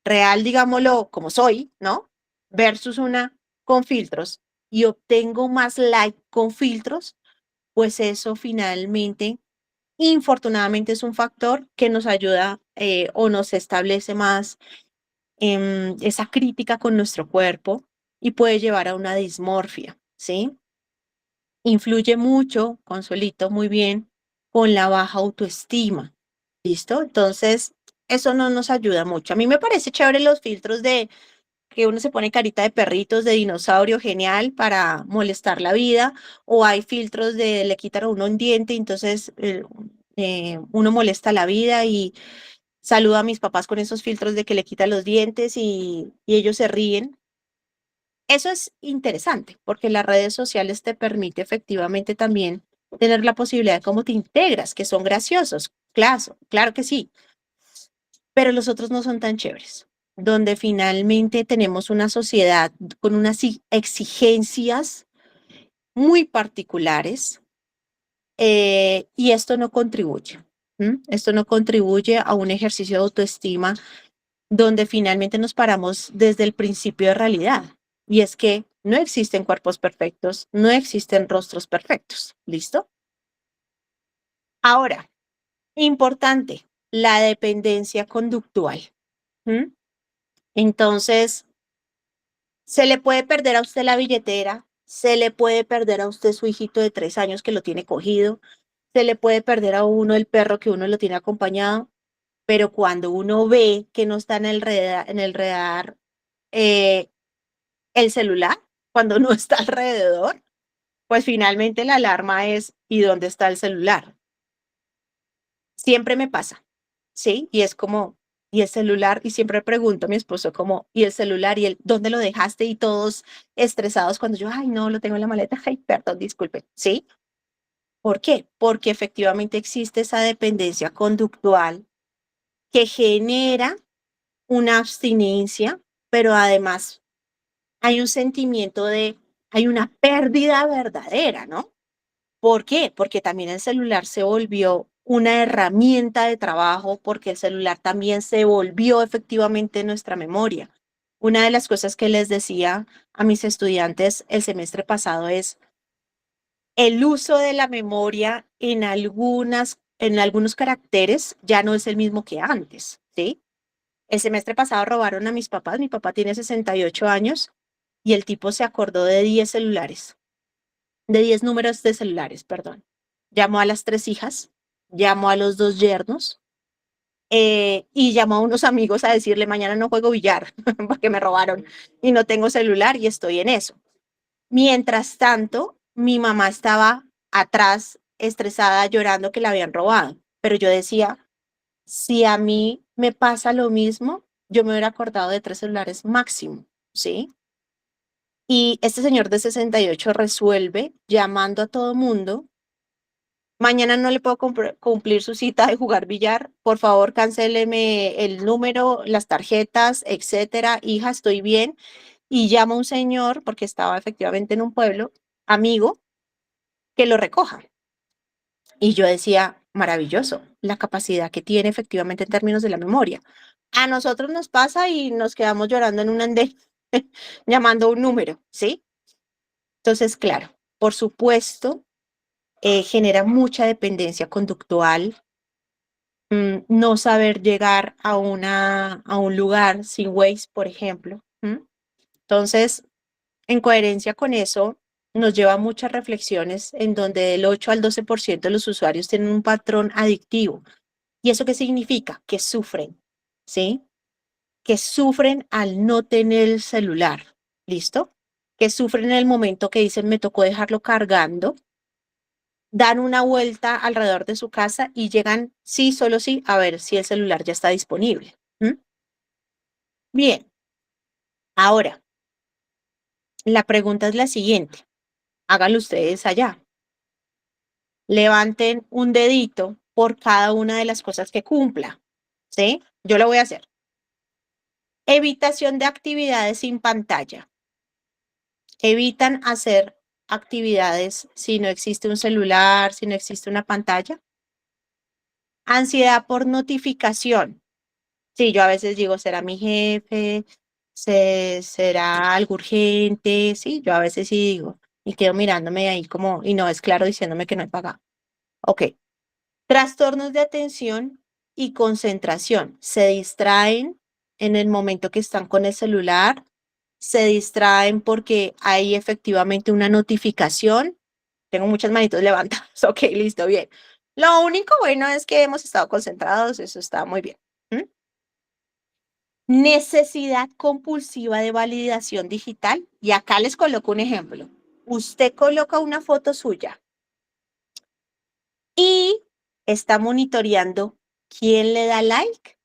real, digámoslo como soy, ¿no? Versus una con filtros y obtengo más like con filtros, pues eso finalmente, infortunadamente, es un factor que nos ayuda o nos establece más esa crítica con nuestro cuerpo y puede llevar a una dismorfia, ¿sí? Influye mucho, Consuelito, muy bien, con la baja autoestima. ¿Listo? Entonces, eso no nos ayuda mucho. A mí me parece chévere los filtros de que uno se pone carita de perritos, de dinosaurio, genial, para molestar la vida, o hay filtros de le quitan a uno un diente, entonces uno molesta la vida y saludo a mis papás con esos filtros de que le quitan los dientes y ellos se ríen. Eso es interesante porque las redes sociales te permite efectivamente también tener la posibilidad de cómo te integras, que son graciosos, claro que sí, pero los otros no son tan chéveres, donde finalmente tenemos una sociedad con unas exigencias muy particulares y esto no contribuye. Esto no contribuye a un ejercicio de autoestima donde finalmente nos paramos desde el principio de realidad. Y es que no existen cuerpos perfectos, no existen rostros perfectos. ¿Listo? Ahora, importante, la dependencia conductual. Entonces, se le puede perder a usted la billetera, se le puede perder a usted su hijito de 3 años que lo tiene cogido, se le puede perder a uno el perro que uno lo tiene acompañado, pero cuando uno ve que no está en el radar eh, el celular, cuando no está alrededor, pues finalmente la alarma es ¿y dónde está el celular? Siempre me pasa, ¿sí? Y es como, ¿y el celular? Y siempre pregunto a mi esposo como, ¿y el celular? ¿Y el dónde lo dejaste? Y todos estresados cuando yo, ay, no, lo tengo en la maleta, ay, perdón, disculpen, ¿sí? ¿Por qué? Porque efectivamente existe esa dependencia conductual que genera una abstinencia, pero además hay un sentimiento hay una pérdida verdadera, ¿no? ¿Por qué? Porque también el celular se volvió una herramienta de trabajo, porque el celular también se volvió efectivamente nuestra memoria. Una de las cosas que les decía a mis estudiantes el semestre pasado es el uso de la memoria en algunos caracteres ya no es el mismo que antes, ¿sí? El semestre pasado robaron a mis papás, mi papá tiene 68 años y el tipo se acordó de 10 celulares, de 10 números de celulares, perdón. Llamó a las 3 hijas, llamó a los 2 yernos y llamó a unos amigos a decirle, mañana no juego billar porque me robaron y no tengo celular y estoy en eso. Mientras tanto, mi mamá estaba atrás, estresada, llorando que la habían robado. Pero yo decía, si a mí me pasa lo mismo, yo me hubiera acordado de 3 celulares máximo, ¿sí? Y este señor de 68 resuelve llamando a todo mundo. Mañana no le puedo cumplir su cita de jugar billar. Por favor, cancéleme el número, las tarjetas, etcétera. Hija, estoy bien. Y llama a un señor, porque estaba efectivamente en un pueblo, amigo, que lo recoja. Y yo decía, maravilloso, la capacidad que tiene efectivamente en términos de la memoria. A nosotros nos pasa y nos quedamos llorando en un andén, llamando un número, ¿sí? Entonces, claro, por supuesto, genera mucha dependencia conductual, no saber llegar a un lugar sin Waze, por ejemplo. Entonces, en coherencia con eso, nos lleva a muchas reflexiones en donde del 8 al 12% de los usuarios tienen un patrón adictivo. ¿Y eso qué significa? Que sufren, ¿sí? Que sufren al no tener el celular, ¿listo? Que sufren en el momento que dicen me tocó dejarlo cargando, dan una vuelta alrededor de su casa y llegan, sí, solo sí, a ver si el celular ya está disponible. Bien, ahora, la pregunta es la siguiente. Háganlo ustedes allá. Levanten un dedito por cada una de las cosas que cumpla, ¿sí? Yo lo voy a hacer. Evitación de actividades sin pantalla. Evitan hacer actividades si no existe un celular, si no existe una pantalla. Ansiedad por notificación. Sí, yo a veces digo, ¿será mi jefe? ¿Será algo urgente? Sí, yo a veces sí digo. Y quedo mirándome ahí como, y no es claro diciéndome que no he pagado. Ok. Trastornos de atención y concentración. Se distraen en el momento que están con el celular, se distraen porque hay efectivamente una notificación. Tengo muchas manitos levantadas. Ok, listo, bien. Lo único bueno es que hemos estado concentrados, eso está muy bien. Necesidad compulsiva de validación digital. Y acá les coloco un ejemplo. Usted coloca una foto suya y está monitoreando quién le da like,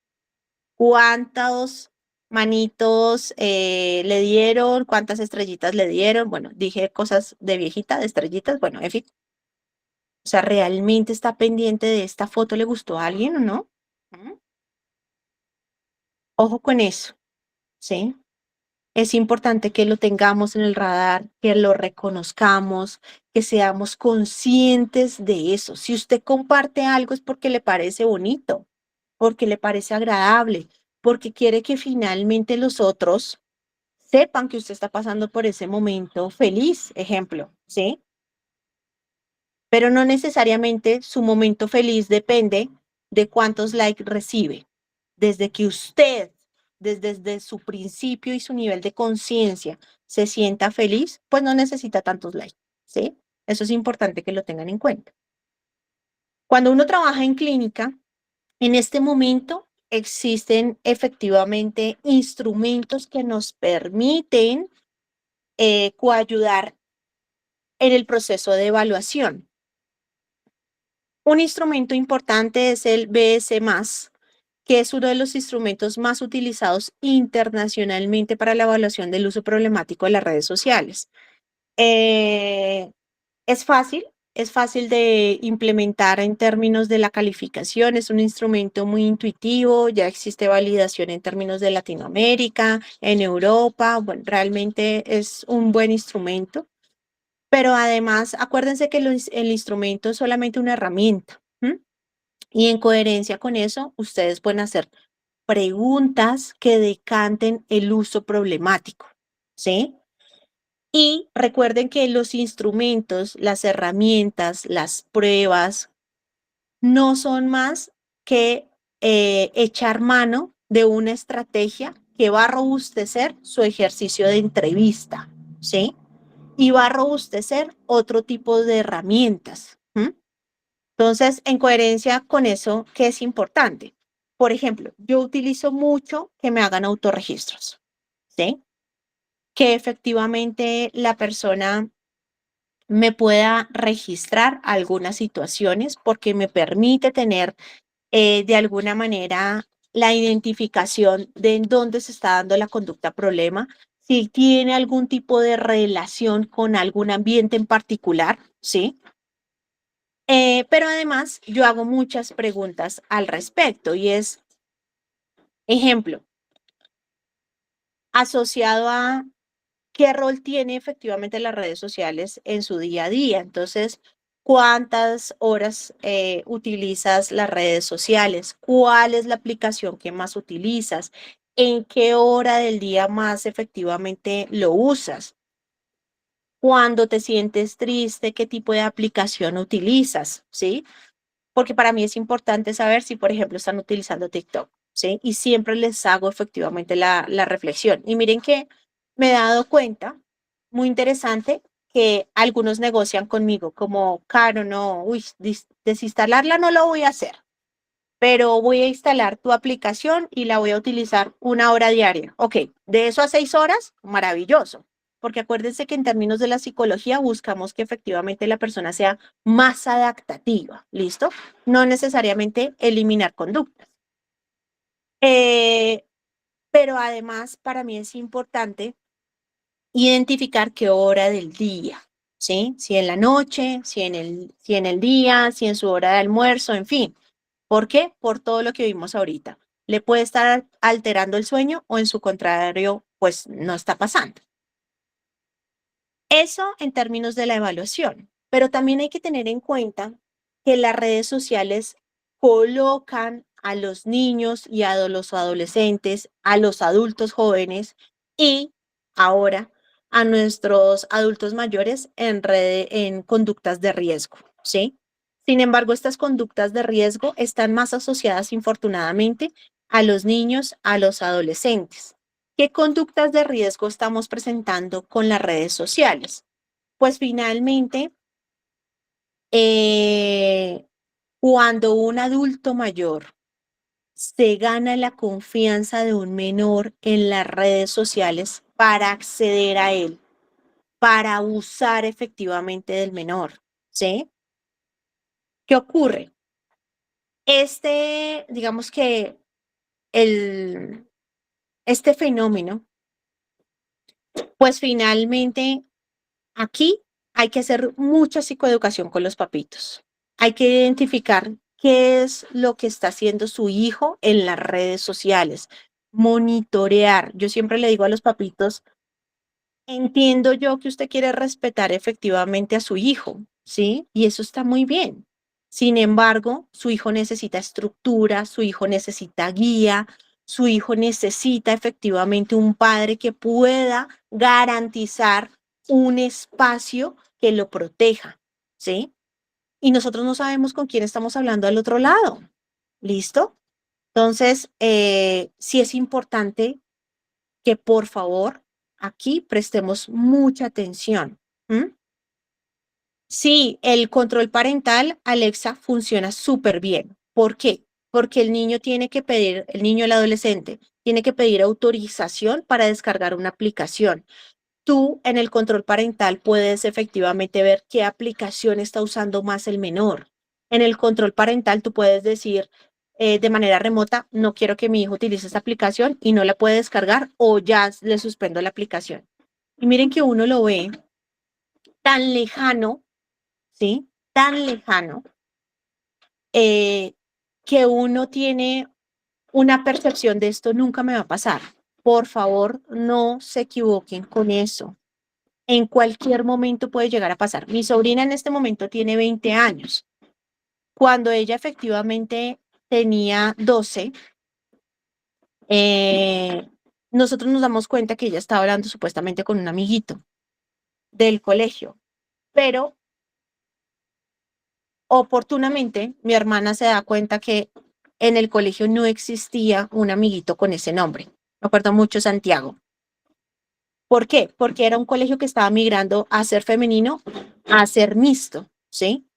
cuántos manitos le dieron, cuántas estrellitas le dieron. Bueno, dije cosas de viejita, de estrellitas, bueno, en fin. O sea, ¿realmente está pendiente de esta foto? ¿Le gustó a alguien o no? Ojo con eso, ¿sí? Es importante que lo tengamos en el radar, que lo reconozcamos, que seamos conscientes de eso. Si usted comparte algo es porque le parece bonito, porque le parece agradable, porque quiere que finalmente los otros sepan que usted está pasando por ese momento feliz, ejemplo, ¿sí? Pero no necesariamente su momento feliz depende de cuántos likes recibe. Desde que usted, desde su principio y su nivel de conciencia, se sienta feliz, pues no necesita tantos likes, ¿sí? Eso es importante que lo tengan en cuenta. Cuando uno trabaja en clínica, en este momento existen efectivamente instrumentos que nos permiten coayudar en el proceso de evaluación. Un instrumento importante es el BS+, que es uno de los instrumentos más utilizados internacionalmente para la evaluación del uso problemático de las redes sociales. Es fácil de implementar en términos de la calificación, es un instrumento muy intuitivo, ya existe validación en términos de Latinoamérica, en Europa, bueno, realmente es un buen instrumento. Pero además, acuérdense que el instrumento es solamente una herramienta. Y en coherencia con eso, ustedes pueden hacer preguntas que decanten el uso problemático, ¿sí? Y recuerden que los instrumentos, las herramientas, las pruebas, no son más que echar mano de una estrategia que va a robustecer su ejercicio de entrevista, ¿sí? Y va a robustecer otro tipo de herramientas. Entonces, en coherencia con eso, ¿qué es importante? Por ejemplo, yo utilizo mucho que me hagan autorregistros, ¿sí? Que efectivamente la persona me pueda registrar algunas situaciones porque me permite tener de alguna manera la identificación de en dónde se está dando la conducta problema, si tiene algún tipo de relación con algún ambiente en particular, ¿sí? Pero además yo hago muchas preguntas al respecto y es, ejemplo, asociado a qué rol tiene efectivamente las redes sociales en su día a día. Entonces, ¿cuántas horas utilizas las redes sociales? ¿Cuál es la aplicación que más utilizas? ¿En qué hora del día más efectivamente lo usas? Cuando te sientes triste, ¿qué tipo de aplicación utilizas? ¿Sí? Porque para mí es importante saber si, por ejemplo, están utilizando TikTok, ¿sí? Y siempre les hago efectivamente la reflexión. Y miren que me he dado cuenta, muy interesante, que algunos negocian conmigo, como, Caro, no, uy, desinstalarla no lo voy a hacer, pero voy a instalar tu aplicación y la voy a utilizar 1 hora diaria. Ok, de eso a 6 horas, maravilloso. Porque acuérdense que en términos de la psicología buscamos que efectivamente la persona sea más adaptativa, ¿listo? No necesariamente eliminar conductas. Pero además para mí es importante identificar qué hora del día, ¿sí? Si en la noche, si en el día, si en su hora de almuerzo, en fin. ¿Por qué? Por todo lo que vimos ahorita. Le puede estar alterando el sueño o en su contrario, pues no está pasando. Eso en términos de la evaluación, pero también hay que tener en cuenta que las redes sociales colocan a los niños y a los adolescentes, a los adultos jóvenes y ahora a nuestros adultos mayores en conductas de riesgo, ¿sí? Sin embargo, estas conductas de riesgo están más asociadas, infortunadamente, a los niños, a los adolescentes. ¿Qué conductas de riesgo estamos presentando con las redes sociales? Pues finalmente, Cuando un adulto mayor se gana la confianza de un menor en las redes sociales para acceder a él, para abusar efectivamente del menor, ¿sí? ¿Qué ocurre? Digamos que este fenómeno, pues finalmente aquí hay que hacer mucha psicoeducación con los papitos. Hay que identificar qué es lo que está haciendo su hijo en las redes sociales, monitorear. Yo siempre le digo a los papitos, entiendo yo que usted quiere respetar efectivamente a su hijo, ¿sí? Y eso está muy bien. Sin embargo, su hijo necesita estructura, su hijo necesita guía, su hijo necesita efectivamente un padre que pueda garantizar un espacio que lo proteja, ¿sí? Y nosotros no sabemos con quién estamos hablando al otro lado. ¿Listo? Entonces, sí es importante que por favor aquí prestemos mucha atención. ¿M? Sí, el control parental, Alexa, funciona súper bien. ¿Por qué? Porque el niño tiene que pedir, el niño, el adolescente, tiene que pedir autorización para descargar una aplicación. Tú en el control parental puedes efectivamente ver qué aplicación está usando más el menor. En el control parental tú puedes decir de manera remota, no quiero que mi hijo utilice esta aplicación y no la puede descargar o ya le suspendo la aplicación. Y miren que uno lo ve tan lejano, ¿sí? Tan lejano eh, que uno tiene una percepción de esto nunca me va a pasar. Por favor, no se equivoquen con eso. En cualquier momento puede llegar a pasar. Mi sobrina en este momento tiene 20 años. Cuando ella efectivamente tenía 12, nosotros nos damos cuenta que ella estaba hablando supuestamente con un amiguito del colegio, pero oportunamente mi hermana se da cuenta que en el colegio no existía un amiguito con ese nombre. Me acuerdo mucho Santiago. ¿Por qué? Porque era un colegio que estaba migrando a ser femenino, a ser mixto, ¿sí?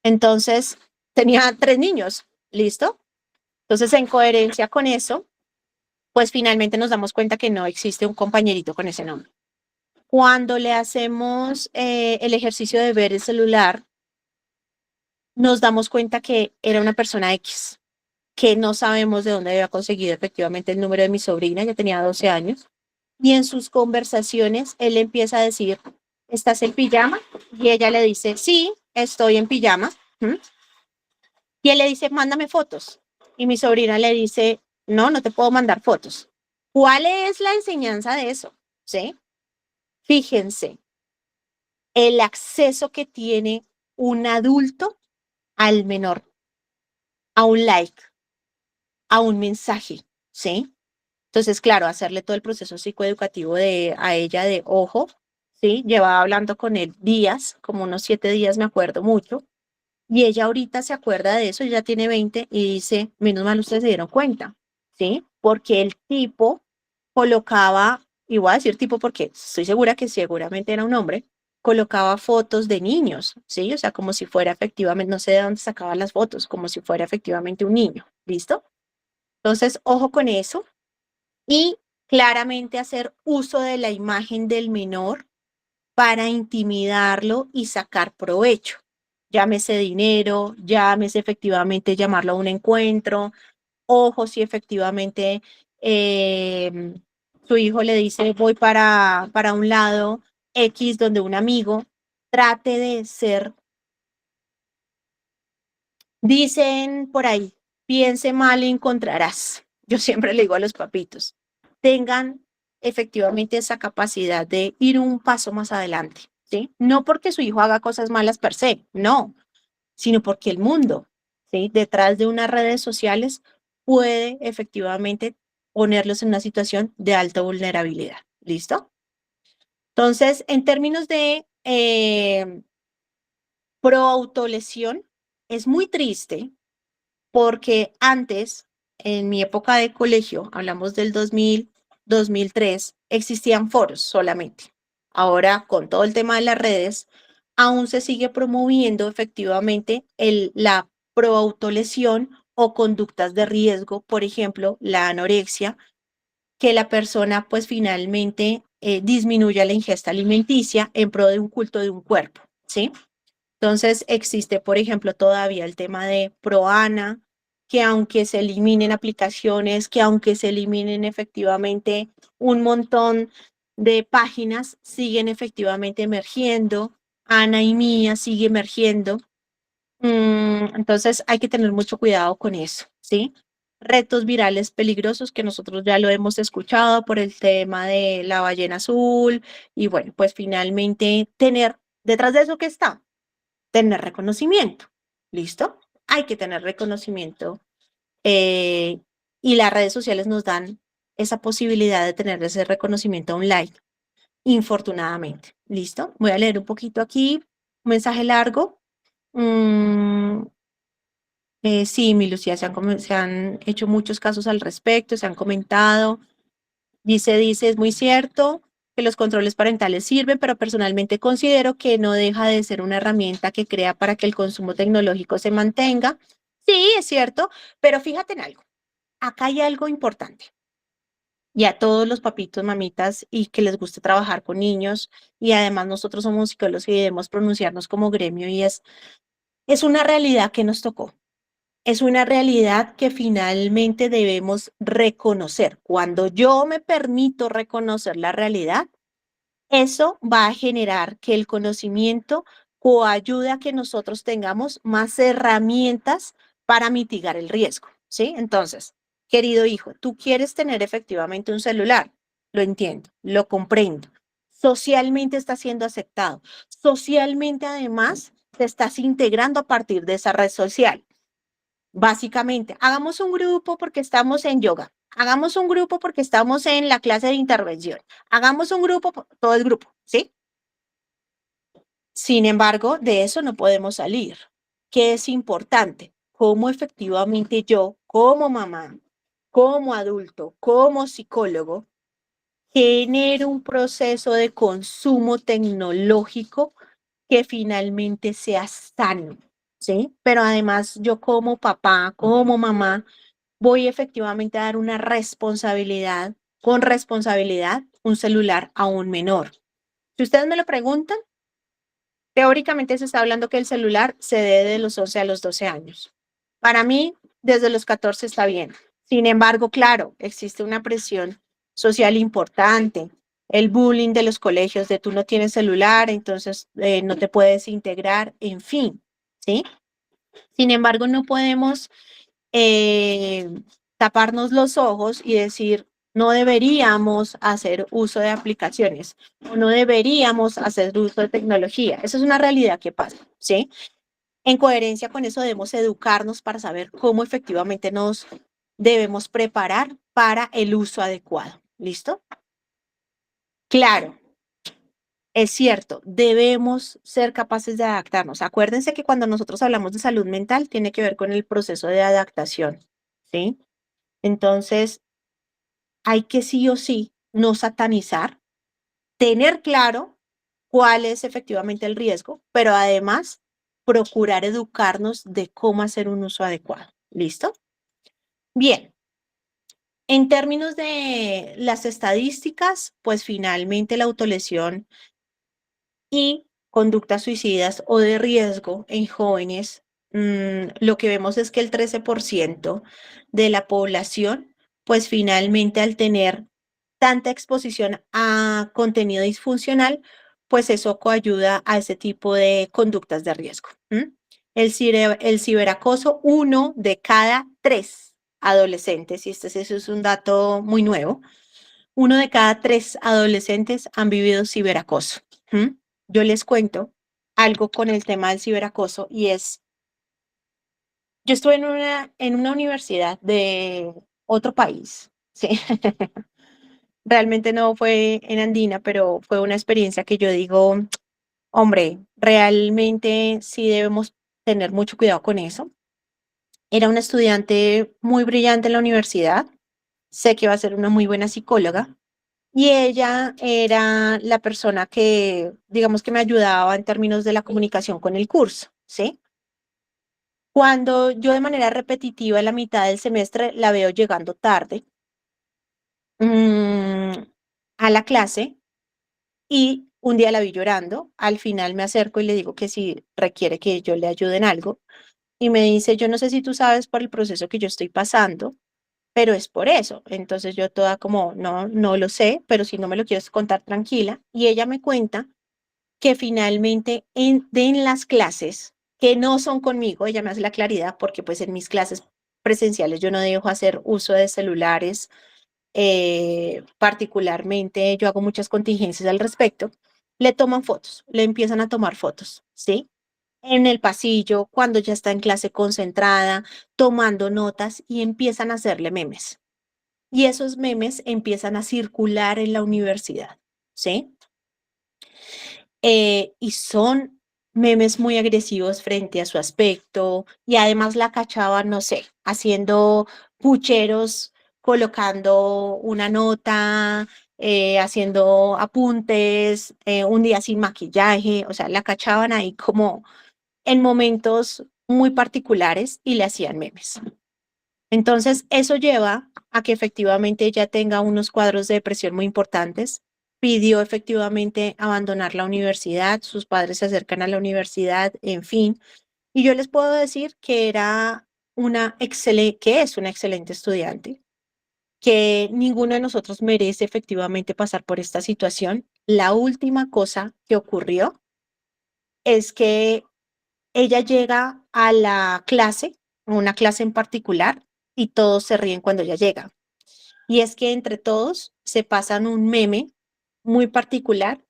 Entonces, tenía 3 niños, ¿listo? Entonces, en coherencia con eso, pues finalmente nos damos cuenta que no existe un compañerito con ese nombre. Cuando le hacemos el ejercicio de ver el celular, nos damos cuenta que era una persona X, que no sabemos de dónde había conseguido efectivamente el número de mi sobrina, ya tenía 12 años, y en sus conversaciones él empieza a decir, ¿estás en pijama? Y ella le dice, sí, estoy en pijama. Y él le dice, mándame fotos. Y mi sobrina le dice, no, no te puedo mandar fotos. ¿Cuál es la enseñanza de eso? ¿Sí? Fíjense, el acceso que tiene un adulto al menor, a un like, a un mensaje, ¿sí? Entonces, claro, hacerle todo el proceso psicoeducativo a ella de ojo, ¿sí? Llevaba hablando con él días, como unos 7 días, me acuerdo mucho. Y ella ahorita se acuerda de eso, ya tiene 20 y dice, menos mal ustedes se dieron cuenta, ¿sí? Porque el tipo colocaba, y voy a decir tipo porque estoy segura que seguramente era un hombre, colocaba fotos de niños, ¿sí? O sea, como si fuera efectivamente, no sé de dónde sacaba las fotos, como si fuera efectivamente un niño, ¿listo? Entonces, ojo con eso y claramente hacer uso de la imagen del menor para intimidarlo y sacar provecho. Llámese dinero, llámese efectivamente llamarlo a un encuentro. Ojo si efectivamente su hijo le dice voy para un lado X donde un amigo, trate de ser, dicen por ahí, piense mal y encontrarás. Yo siempre le digo a los papitos, tengan efectivamente esa capacidad de ir un paso más adelante, ¿sí? No porque su hijo haga cosas malas per se, no, sino porque el mundo, ¿sí? Detrás de unas redes sociales puede efectivamente ponerlos en una situación de alta vulnerabilidad. ¿Listo? Entonces, en términos de proautolesión, es muy triste porque antes, en mi época de colegio, hablamos del 2000, 2003, existían foros solamente. Ahora, con todo el tema de las redes, aún se sigue promoviendo efectivamente la proautolesión o conductas de riesgo, por ejemplo, la anorexia, que la persona pues finalmente disminuya la ingesta alimenticia en pro de un culto de un cuerpo, ¿sí? Entonces existe, por ejemplo, todavía el tema de Proana, que aunque se eliminen aplicaciones, que aunque se eliminen efectivamente un montón de páginas, siguen efectivamente emergiendo. Ana y Mía sigue emergiendo. Entonces hay que tener mucho cuidado con eso, ¿sí? Retos virales peligrosos que nosotros ya lo hemos escuchado por el tema de la ballena azul y bueno, pues finalmente tener detrás de eso que está, tener reconocimiento, ¿listo? Hay que tener reconocimiento y las redes sociales nos dan esa posibilidad de tener ese reconocimiento online, infortunadamente, ¿listo? Voy a leer un poquito aquí, un mensaje largo. Mm, sí, mi Lucía, se han hecho muchos casos al respecto, se han comentado. Dice, es muy cierto que los controles parentales sirven, pero personalmente considero que no deja de ser una herramienta que crea para que el consumo tecnológico se mantenga. Sí, es cierto, pero fíjate en algo. Acá hay algo importante. Y a todos los papitos, mamitas, y que les guste trabajar con niños, y además nosotros somos psicólogos y debemos pronunciarnos como gremio, y es una realidad que nos tocó. Es una realidad que finalmente debemos reconocer. Cuando yo me permito reconocer la realidad, eso va a generar que el conocimiento coayude a que nosotros tengamos más herramientas para mitigar el riesgo, ¿sí? Entonces, querido hijo, tú quieres tener efectivamente un celular, lo entiendo, lo comprendo. Socialmente está siendo aceptado. Socialmente, además, te estás integrando a partir de esa red social. Básicamente, hagamos un grupo porque estamos en yoga, hagamos un grupo porque estamos en la clase de intervención, hagamos un grupo, todo es grupo, ¿sí? Sin embargo, de eso no podemos salir. ¿Qué es importante? Cómo efectivamente yo, como mamá, como adulto, como psicólogo, genero un proceso de consumo tecnológico que finalmente sea sano, ¿sí? Pero además yo como papá, como mamá, voy efectivamente a dar una responsabilidad, con responsabilidad, un celular a un menor. Si ustedes me lo preguntan, teóricamente se está hablando que el celular se dé de los 11 a los 12 años. Para mí, desde los 14 está bien. Sin embargo, claro, existe una presión social importante, el bullying de los colegios, de tú no tienes celular, entonces no te puedes integrar, en fin, ¿sí? Sin embargo, no podemos eh, taparnos los ojos y decir, no deberíamos hacer uso de aplicaciones o no deberíamos hacer uso de tecnología. Eso es una realidad que pasa, ¿sí? En coherencia con eso debemos educarnos para saber cómo efectivamente nos debemos preparar para el uso adecuado. ¿Listo? Claro, es cierto, debemos ser capaces de adaptarnos. Acuérdense que cuando nosotros hablamos de salud mental, tiene que ver con el proceso de adaptación, ¿sí? Entonces, hay que sí o sí no satanizar, tener claro cuál es efectivamente el riesgo, pero además procurar educarnos de cómo hacer un uso adecuado. ¿Listo? Bien. En términos de las estadísticas, pues finalmente la autolesión y conductas suicidas o de riesgo en jóvenes, lo que vemos es que el 13% de la población, pues finalmente al tener tanta exposición a contenido disfuncional, pues eso coayuda a ese tipo de conductas de riesgo. El ciberacoso, 1 de cada 3 adolescentes, y eso es un dato muy nuevo, 1 de cada 3 adolescentes han vivido ciberacoso. Yo les cuento algo con el tema del ciberacoso y es, yo estuve en una universidad de otro país, ¿sí? Realmente no fue en Andina, pero fue una experiencia que yo digo, hombre, realmente sí debemos tener mucho cuidado con eso. Era una estudiante muy brillante en la universidad, sé que va a ser una muy buena psicóloga, y ella era la persona que, digamos que me ayudaba en términos de la comunicación con el curso, ¿sí? Cuando yo de manera repetitiva en la mitad del semestre la veo llegando tarde a la clase y un día la vi llorando, al final me acerco y le digo que si requiere que yo le ayude en algo y me dice, yo no sé si tú sabes por el proceso que yo estoy pasando, pero es por eso. Entonces yo toda como, no, no lo sé, pero si no me lo quieres contar tranquila. Y ella me cuenta que finalmente en las clases que no son conmigo, ella me hace la claridad porque pues en mis clases presenciales yo no dejo hacer uso de celulares, particularmente yo hago muchas contingencias al respecto, le toman fotos, le empiezan a tomar fotos, ¿sí? En el pasillo, cuando ya está en clase concentrada, tomando notas y empiezan a hacerle memes. Y esos memes empiezan a circular en la universidad, ¿sí? Y son memes muy agresivos frente a su aspecto y además la cachaban, no sé, haciendo pucheros, colocando una nota, haciendo apuntes, un día sin maquillaje, o sea, la cachaban ahí como en momentos muy particulares y le hacían memes. Entonces, eso lleva a que efectivamente ella tenga unos cuadros de depresión muy importantes. Pidió efectivamente abandonar la universidad, sus padres se acercan a la universidad, en fin. Y yo les puedo decir que que es una excelente estudiante, que ninguno de nosotros merece efectivamente pasar por esta situación. La última cosa que ocurrió es que ella llega a la clase, a una clase en particular, y todos se ríen cuando ella llega. Y es que entre todos se pasan un meme muy particular,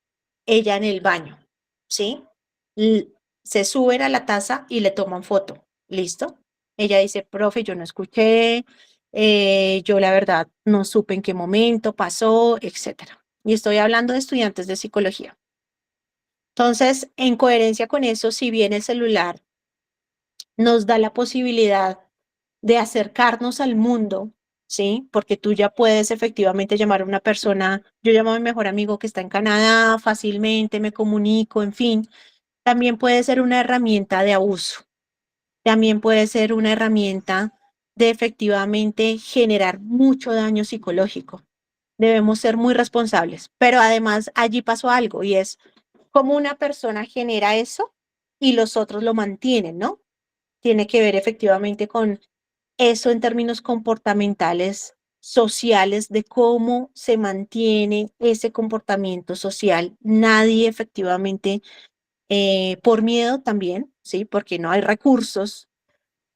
ella en el baño, ¿sí? L- Se suben a la taza y le toman foto, ¿listo? Ella dice, profe, yo no escuché, yo la verdad no supe en qué momento pasó, etcétera. Y estoy hablando de estudiantes de psicología. Entonces, en coherencia con eso, si bien el celular nos da la posibilidad de acercarnos al mundo, ¿sí? Porque tú ya puedes efectivamente llamar a una persona, yo llamo a mi mejor amigo que está en Canadá fácilmente, me comunico, en fin, también puede ser una herramienta de abuso, también puede ser una herramienta de efectivamente generar mucho daño psicológico. Debemos ser muy responsables, pero además allí pasó algo y es cómo una persona genera eso y los otros lo mantienen, ¿no? Tiene que ver efectivamente con eso en términos comportamentales, sociales, de cómo se mantiene ese comportamiento social. Nadie efectivamente, por miedo también, ¿sí? Porque no hay recursos,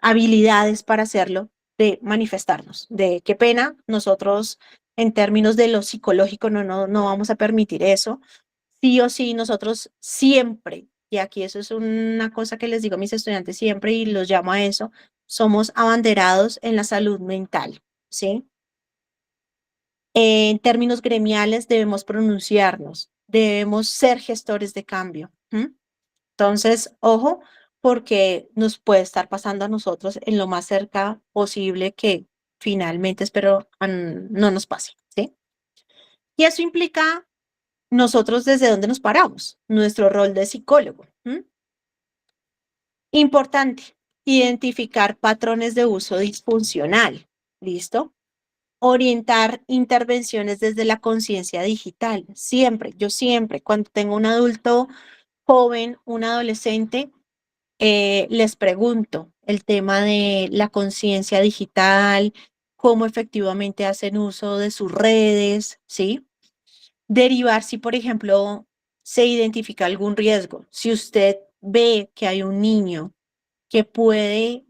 habilidades para hacerlo, de manifestarnos, de qué pena, nosotros en términos de lo psicológico no vamos a permitir eso. Sí o sí, nosotros siempre, y aquí eso es una cosa que les digo a mis estudiantes siempre y los llamo a eso, somos abanderados en la salud mental, ¿sí? En términos gremiales debemos pronunciarnos, debemos ser gestores de cambio. Entonces, ojo, porque nos puede estar pasando a nosotros en lo más cerca posible que finalmente espero no nos pase, ¿sí? Y eso implica nosotros desde dónde nos paramos, nuestro rol de psicólogo. Importante, identificar patrones de uso disfuncional. ¿Listo? Orientar intervenciones desde la conciencia digital. Siempre, yo siempre, cuando tengo un adulto joven, un adolescente, les pregunto el tema de la conciencia digital, cómo efectivamente hacen uso de sus redes, ¿sí? Derivar si, por ejemplo, se identifica algún riesgo. Si usted ve que hay un niño que puede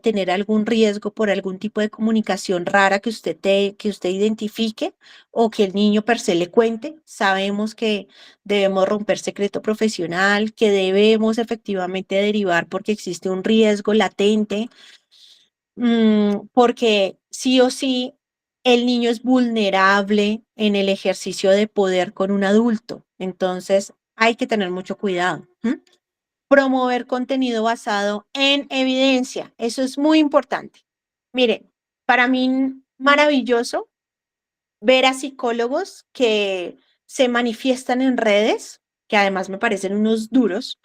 tener algún riesgo por algún tipo de comunicación rara que usted identifique o que el niño per se le cuente, sabemos que debemos romper secreto profesional, que debemos efectivamente derivar porque existe un riesgo latente, porque sí o sí el niño es vulnerable en el ejercicio de poder con un adulto. Entonces, hay que tener mucho cuidado. Promover contenido basado en evidencia. Eso es muy importante. Mire, para mí maravilloso ver a psicólogos que se manifiestan en redes, que además me parecen unos duros,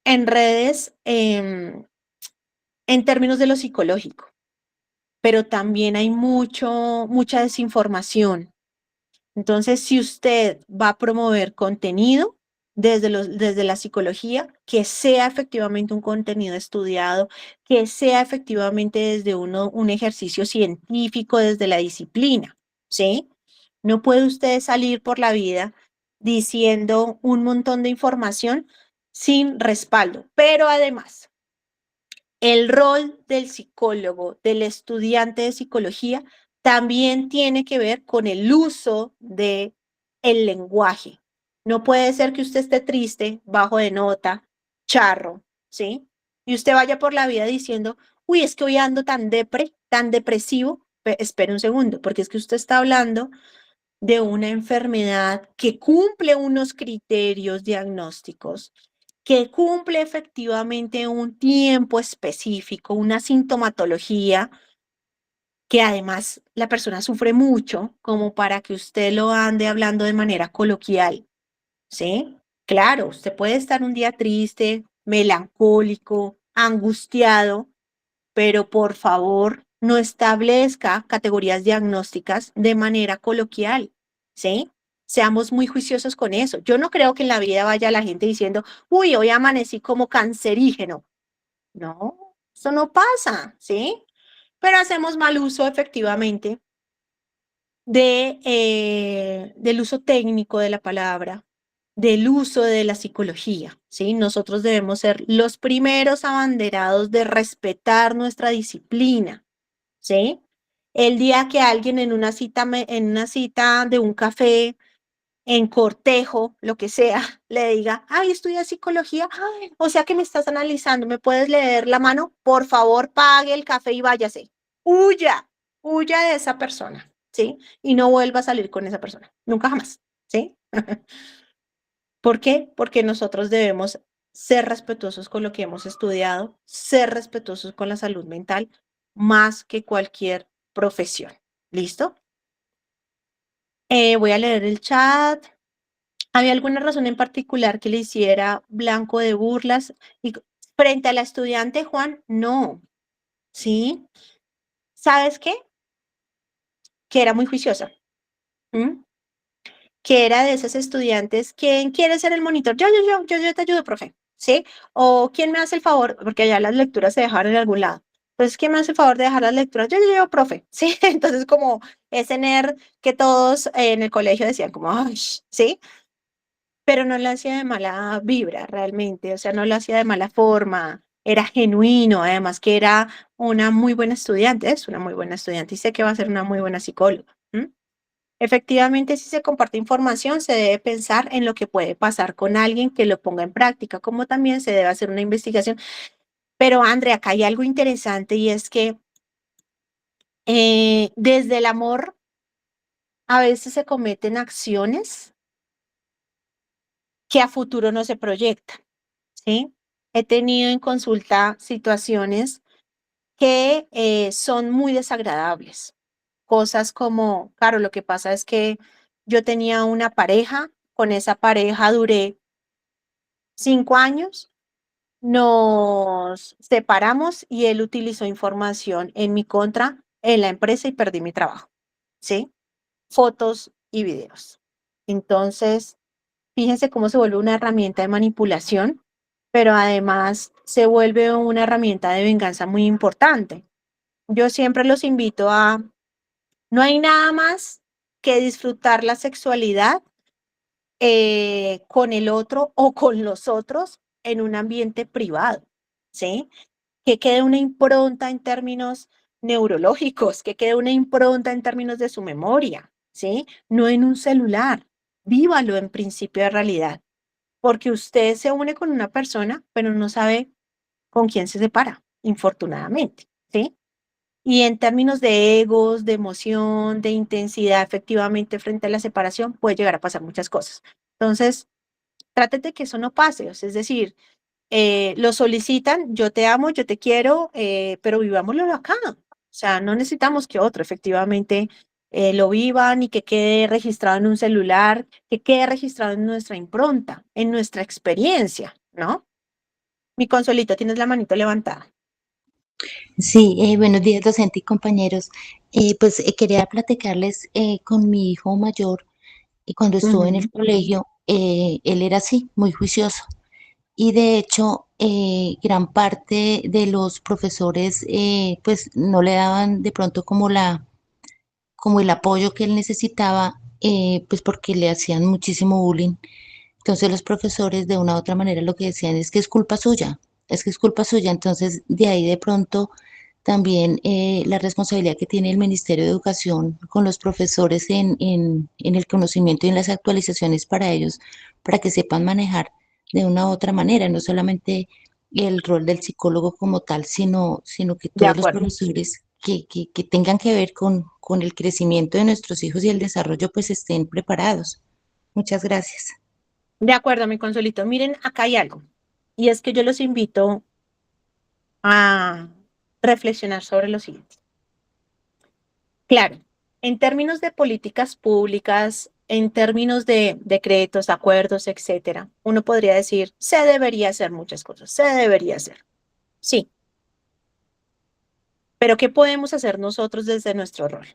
en redes en términos de lo psicológico, pero también hay mucha desinformación. Entonces, si usted va a promover contenido desde la psicología, que sea efectivamente un contenido estudiado, que sea efectivamente desde un ejercicio científico, desde la disciplina, ¿sí? No puede usted salir por la vida diciendo un montón de información sin respaldo, pero además, el rol del psicólogo, del estudiante de psicología, también tiene que ver con el uso de el lenguaje. No puede ser que usted esté triste, bajo de nota, charro, ¿sí? Y usted vaya por la vida diciendo, uy, es que hoy ando tan tan depresivo. Espere un segundo, porque es que usted está hablando de una enfermedad que cumple unos criterios diagnósticos, que cumple efectivamente un tiempo específico, una sintomatología que además la persona sufre mucho, como para que usted lo ande hablando de manera coloquial, ¿sí? Claro, usted puede estar un día triste, melancólico, angustiado, pero por favor no establezca categorías diagnósticas de manera coloquial, ¿sí? Seamos muy juiciosos con eso. Yo no creo que en la vida vaya la gente diciendo, uy, hoy amanecí como cancerígeno. No, eso no pasa, ¿sí? Pero hacemos mal uso efectivamente del uso técnico de la palabra, del uso de la psicología, ¿sí? Nosotros debemos ser los primeros abanderados de respetar nuestra disciplina, ¿sí? El día que alguien en una cita de un café, en cortejo, lo que sea, le diga, ay, estudia psicología, ay, o sea que me estás analizando, ¿me puedes leer la mano? Por favor, pague el café y váyase. Huya, huya de esa persona, ¿sí? Y no vuelva a salir con esa persona, nunca jamás, ¿sí? ¿Por qué? Porque nosotros debemos ser respetuosos con lo que hemos estudiado, ser respetuosos con la salud mental, más que cualquier profesión. ¿Listo? Voy a leer el chat. ¿Había alguna razón en particular que le hiciera blanco de burlas? Y frente a la estudiante, Juan, no. ¿Sí? ¿Sabes qué? Que era muy juiciosa. ¿Mm? Que era de esas estudiantes, ¿quién quiere ser el monitor? Yo te ayudo, profe, ¿sí? O ¿quién me hace el favor? Porque allá las lecturas se dejaron en algún lado. Entonces, ¿quién me hace el favor de dejar las lecturas? Yo, profe, ¿sí? Entonces, como ese nerd que todos en el colegio decían como, ay, ¿sí? Pero no lo hacía de mala vibra realmente, o sea, no lo hacía de mala forma, era genuino, además que era una muy buena estudiante, es una muy buena estudiante y sé que va a ser una muy buena psicóloga. ¿M? Efectivamente, si se comparte información, se debe pensar en lo que puede pasar con alguien que lo ponga en práctica, como también se debe hacer una investigación. Pero, Andrea, acá hay algo interesante y es que desde el amor a veces se cometen acciones que a futuro no se proyectan, ¿sí? He tenido en consulta situaciones que son muy desagradables. Cosas como, claro, lo que pasa es que yo tenía una pareja, con esa pareja duré 5 años, nos separamos y él utilizó información en mi contra en la empresa y perdí mi trabajo, ¿sí? Fotos y videos. Entonces, fíjense cómo se vuelve una herramienta de manipulación, pero además se vuelve una herramienta de venganza muy importante. Yo siempre los invito a, no hay nada más que disfrutar la sexualidad con el otro o con los otros en un ambiente privado, ¿sí? Que quede una impronta en términos neurológicos, que quede una impronta en términos de su memoria, ¿sí? No en un celular. Vívalo en principio de realidad, porque usted se une con una persona, pero no sabe con quién se separa, infortunadamente, ¿sí? Y en términos de egos, de emoción, de intensidad, efectivamente, frente a la separación, puede llegar a pasar muchas cosas. Entonces, trate de que eso no pase, o sea, es decir, lo solicitan, yo te amo, yo te quiero, pero vivámoslo acá. O sea, no necesitamos que otro efectivamente lo viva ni que quede registrado en un celular, que quede registrado en nuestra impronta, en nuestra experiencia, ¿no? Mi Consuelito, tienes la manito levantada. Sí, buenos días, docente y compañeros. Quería platicarles con mi hijo mayor y cuando estuvo en el Ujú. colegio, él era así, muy juicioso. Y de hecho, gran parte de los profesores, pues no le daban de pronto como el apoyo que él necesitaba, pues porque le hacían muchísimo bullying. Entonces los profesores de una u otra manera lo que decían es que es culpa suya, es que es culpa suya. Entonces de ahí de pronto también la responsabilidad que tiene el Ministerio de Educación con los profesores en el conocimiento y en las actualizaciones para ellos, para que sepan manejar de una u otra manera, no solamente el rol del psicólogo como tal, sino que De todos los acuerdo. profesores que tengan que ver con el crecimiento de nuestros hijos y el desarrollo, pues estén preparados. Muchas gracias. De acuerdo, mi Consuelito. Miren, acá hay algo. Y es que yo los invito a reflexionar sobre lo siguiente. Claro, en términos de políticas públicas, en términos de decretos, acuerdos, etcétera, uno podría decir, se debería hacer muchas cosas, se debería hacer. Sí, pero ¿qué podemos hacer nosotros desde nuestro rol?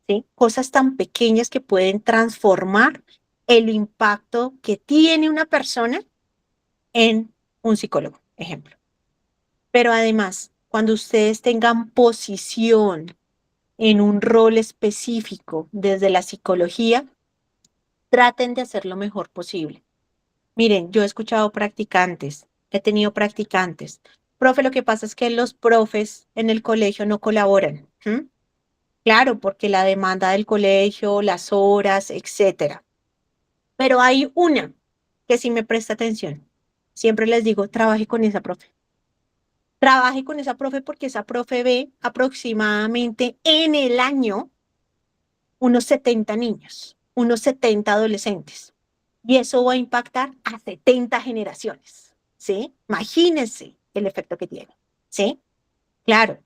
¿Sí? Cosas tan pequeñas que pueden transformar el impacto que tiene una persona en un psicólogo, ejemplo. Pero además, cuando ustedes tengan posición en un rol específico desde la psicología, traten de hacer lo mejor posible. Miren, yo he escuchado practicantes, he tenido practicantes. Profe, lo que pasa es que los profes en el colegio no colaboran. ¿M? Claro, porque la demanda del colegio, las horas, etcétera. Pero hay una que sí me presta atención. Siempre les digo, trabaje con esa profe. Trabaje con esa profe porque esa profe ve aproximadamente en el año unos 70 niños, unos 70 adolescentes. Y eso va a impactar a 70 generaciones, ¿sí? Imagínense el efecto que tiene, ¿sí? Claro,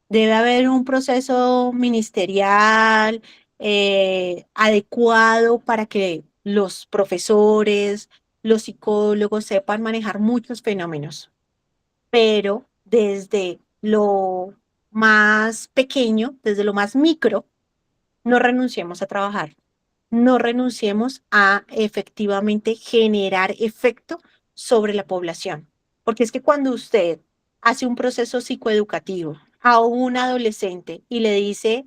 debe haber un proceso ministerial adecuado para que los profesores, los psicólogos sepan manejar muchos fenómenos, pero desde lo más pequeño, desde lo más micro, no renunciemos a trabajar, no renunciemos a efectivamente generar efecto sobre la población. Porque es que cuando usted hace un proceso psicoeducativo a un adolescente y le dice,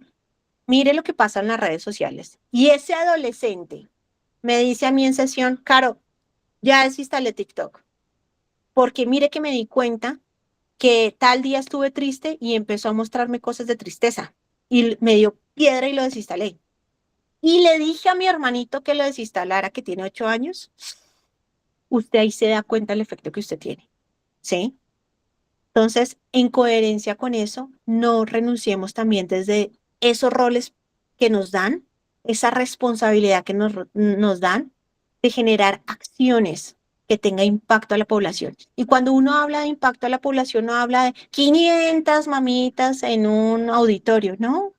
mire lo que pasa en las redes sociales, y ese adolescente me dice a mí en sesión, Caro, ya desinstalé TikTok, porque mire que me di cuenta que tal día estuve triste y empezó a mostrarme cosas de tristeza y me dio piedra y lo desinstalé. Y le dije a mi hermanito que lo desinstalara, que tiene 8 años. Usted ahí se da cuenta del efecto que usted tiene, ¿sí? Entonces, en coherencia con eso, no renunciemos también desde esos roles que nos dan, esa responsabilidad que nos dan de generar acciones que tenga impacto a la población. Y cuando uno habla de impacto a la población, no habla de 500 mamitas en un auditorio, no.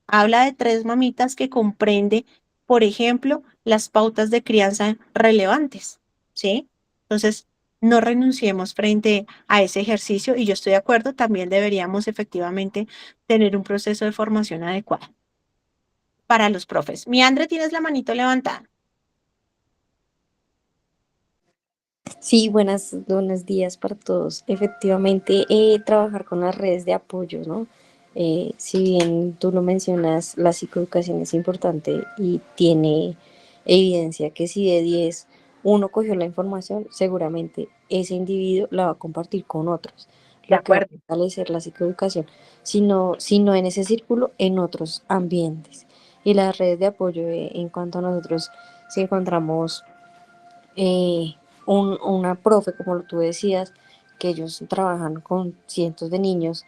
Habla de 3 mamitas que comprende, por ejemplo, las pautas de crianza relevantes, ¿sí? Entonces, no renunciemos frente a ese ejercicio y yo estoy de acuerdo, también deberíamos efectivamente tener un proceso de formación adecuado para los profes. Mi Andre, tienes la manito levantada. Sí, buenos días para todos. Efectivamente, trabajar con las redes de apoyo, ¿no? Si bien tú lo mencionas, la psicoeducación es importante y tiene evidencia que si de 10 uno cogió la información, seguramente ese individuo la va a compartir con otros, De lo que va a acuerdo. fortalecer la psicoeducación, sino en ese círculo, en otros ambientes. Y las redes de apoyo, en cuanto a nosotros, si encontramos eh, una profe, como tú decías, que ellos trabajan con cientos de niños,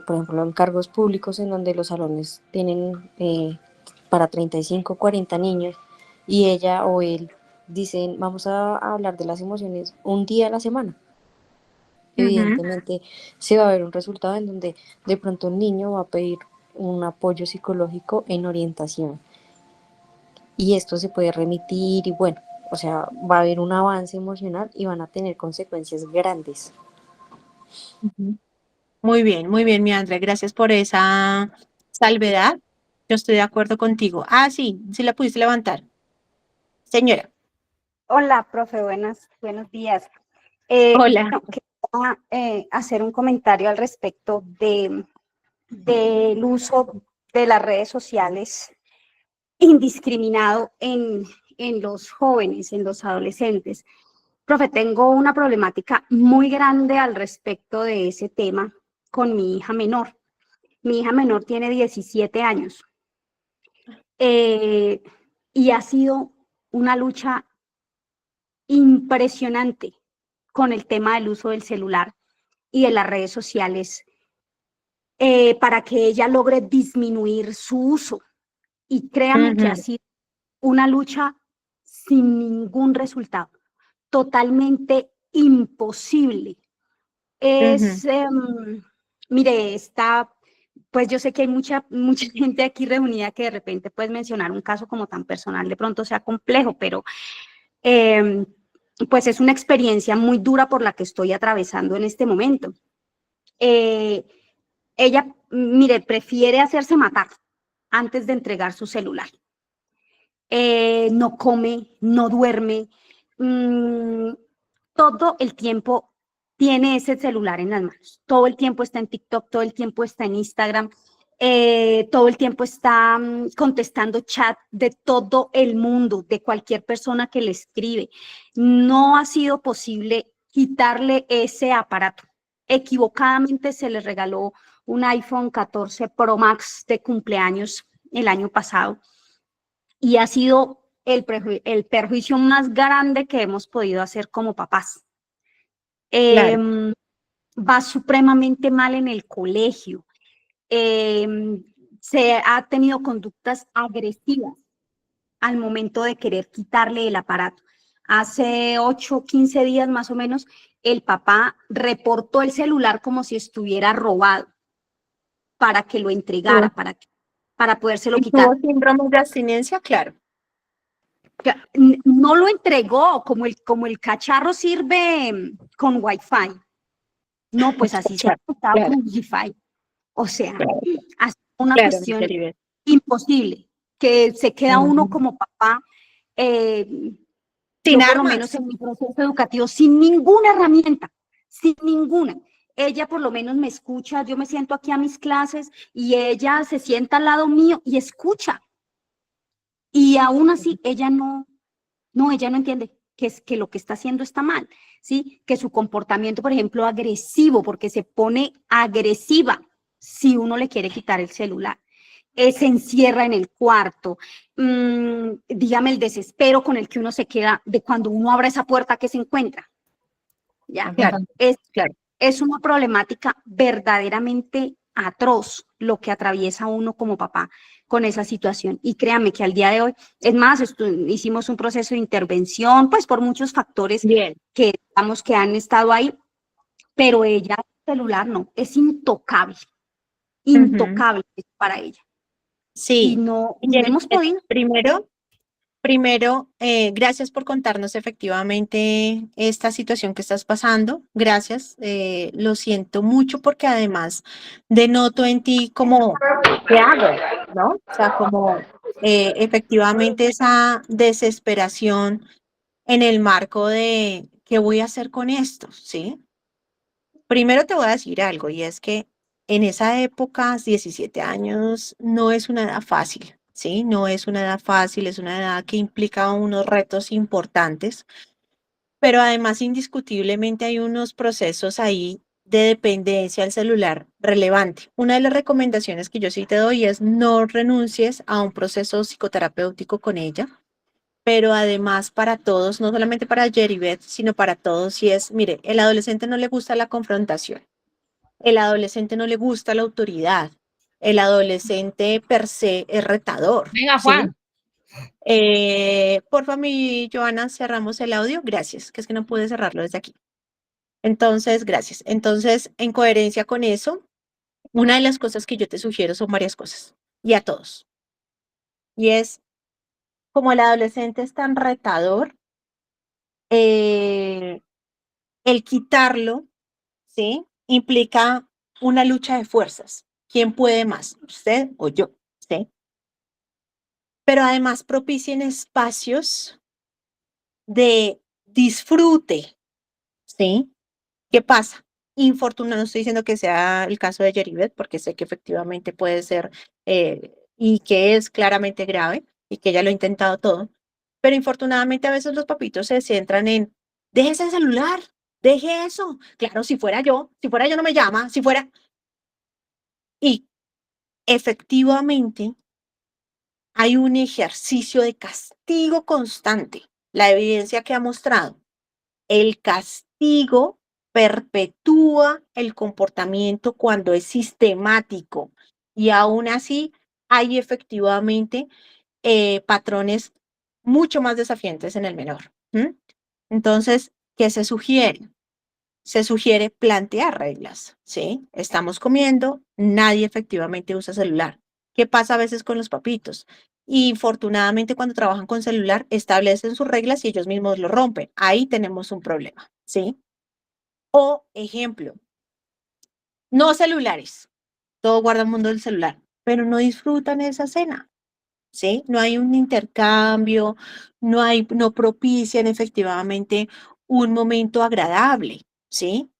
por ejemplo, en cargos públicos en donde los salones tienen para 35 40 niños y ella o él dicen, vamos a hablar de las emociones un día a la semana. Ujú. Evidentemente se va a ver un resultado en donde de pronto un niño va a pedir un apoyo psicológico en orientación y esto se puede remitir y bueno, o sea, va a haber un avance emocional y van a tener consecuencias grandes. Ujú. muy bien, mi André, gracias por esa salvedad. Yo estoy de acuerdo contigo. Ah, sí, sí la pudiste levantar. Señora. Hola, profe, buenos días. Hola. Bueno, quería hacer un comentario al respecto del uso de las redes sociales indiscriminado en los jóvenes, en los adolescentes. Profe, tengo una problemática muy grande al respecto de ese tema con mi hija menor. Mi hija menor tiene 17 años y ha sido una lucha impresionante con el tema del uso del celular y de las redes sociales para que ella logre disminuir su uso. Y créame que ha sido una lucha sin ningún resultado, totalmente imposible. Mire, pues yo sé que hay mucha gente aquí reunida que de repente puedes mencionar un caso como tan personal, de pronto sea complejo, pero pues es una experiencia muy dura por la que estoy atravesando en este momento. Ella, mire, prefiere hacerse matar antes de entregar su celular. No come, no duerme, todo el tiempo tiene ese celular en las manos, todo el tiempo está en TikTok, todo el tiempo está en Instagram, todo el tiempo está contestando chat de todo el mundo, de cualquier persona que le escribe. No ha sido posible quitarle ese aparato. Equivocadamente se le regaló un iPhone 14 Pro Max de cumpleaños el año pasado y ha sido el perjuicio más grande que hemos podido hacer como papás. Claro. Va supremamente mal en el colegio. Se ha tenido conductas agresivas al momento de querer quitarle el aparato. Hace 8, 15 días más o menos, el papá reportó el celular como si estuviera robado para que lo entregara, para podérselo quitar. ¿Tuvo síndrome de abstinencia? Claro. No lo entregó, como el cacharro sirve con Wi-Fi. No, pues así se ha conectado con Wi-Fi. O sea, ha sido una cuestión imposible, que se queda uno como papá, sin yo por lo armas. menos en mi proceso educativo, sin ninguna herramienta, sin ninguna. Ella por lo menos me escucha, yo me siento aquí a mis clases y ella se sienta al lado mío y escucha. Y aún así, ella no entiende que lo que está haciendo está mal, ¿sí? Que su comportamiento, por ejemplo, agresivo, porque se pone agresiva si uno le quiere quitar el celular. Se encierra en el cuarto, dígame el desespero con el que uno se queda de cuando uno abre esa puerta que se encuentra. ¿Ya? Claro, Es una problemática verdaderamente atroz lo que atraviesa uno como papá con esa situación. Y créame que al día de hoy, es más, hicimos un proceso de intervención, pues por muchos factores que digamos que han estado ahí, pero ella, el celular no, es intocable para ella. Sí. Y no hemos podido. Primero, gracias por contarnos efectivamente esta situación que estás pasando. Gracias. Lo siento mucho porque además denoto en ti como, ¿qué hago? ¿No? O sea, como efectivamente esa desesperación en el marco de ¿qué voy a hacer con esto? ¿Sí? Primero te voy a decir algo y es que en esa época, 17 años, no es una edad fácil. ¿Sí? No es una edad fácil, es una edad que implica unos retos importantes, pero además indiscutiblemente hay unos procesos ahí de dependencia al celular relevante. Una de las recomendaciones que yo sí te doy es no renuncies a un proceso psicoterapéutico con ella, pero además para todos, no solamente para Yeribet, sino para todos, y es, mire, el adolescente no le gusta la confrontación, el adolescente no le gusta la autoridad, el adolescente per se es retador. Venga, Juan. Porfa, mi Joana, cerramos el audio. Gracias, que es que no pude cerrarlo desde aquí. Entonces, gracias. Entonces, en coherencia con eso, una de las cosas que yo te sugiero son varias cosas, y a todos. Y es, como el adolescente es tan retador, el quitarlo, ¿sí? Implica una lucha de fuerzas. ¿Quién puede más? ¿Usted o yo? ¿Sí? Pero además propicien espacios de disfrute, ¿sí? ¿Qué pasa? Infortunado, no estoy diciendo que sea el caso de Yeribet, porque sé que efectivamente puede ser y que es claramente grave y que ella lo ha intentado todo, pero infortunadamente a veces los papitos se centran en, deje ese celular, deje eso. Claro, si fuera yo no me llama, si fuera... Y efectivamente hay un ejercicio de castigo constante. La evidencia que ha mostrado, el castigo perpetúa el comportamiento cuando es sistemático y aún así hay efectivamente patrones mucho más desafiantes en el menor. Entonces, ¿qué se sugiere? Se sugiere plantear reglas, ¿sí? Estamos comiendo, nadie efectivamente usa celular. ¿Qué pasa a veces con los papitos? Y infortunadamente cuando trabajan con celular establecen sus reglas y ellos mismos lo rompen. Ahí tenemos un problema, ¿sí? O ejemplo, no celulares. Todo guarda el mundo del celular, pero no disfrutan esa cena, ¿sí? No hay un intercambio, no propician efectivamente un momento agradable, ¿sí?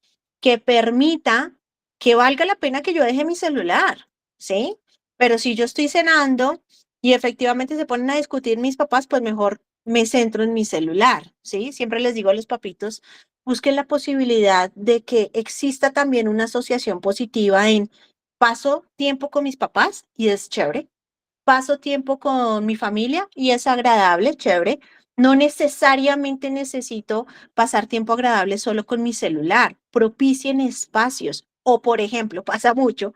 Que permita que valga la pena que yo deje mi celular, ¿sí? Pero si yo estoy cenando y efectivamente se ponen a discutir mis papás, pues mejor me centro en mi celular, ¿sí? Siempre les digo a los papitos, busquen la posibilidad de que exista también una asociación positiva en paso tiempo con mis papás y es chévere, paso tiempo con mi familia y es agradable, chévere. No necesariamente necesito pasar tiempo agradable solo con mi celular. Propicien espacios. O, por ejemplo, pasa mucho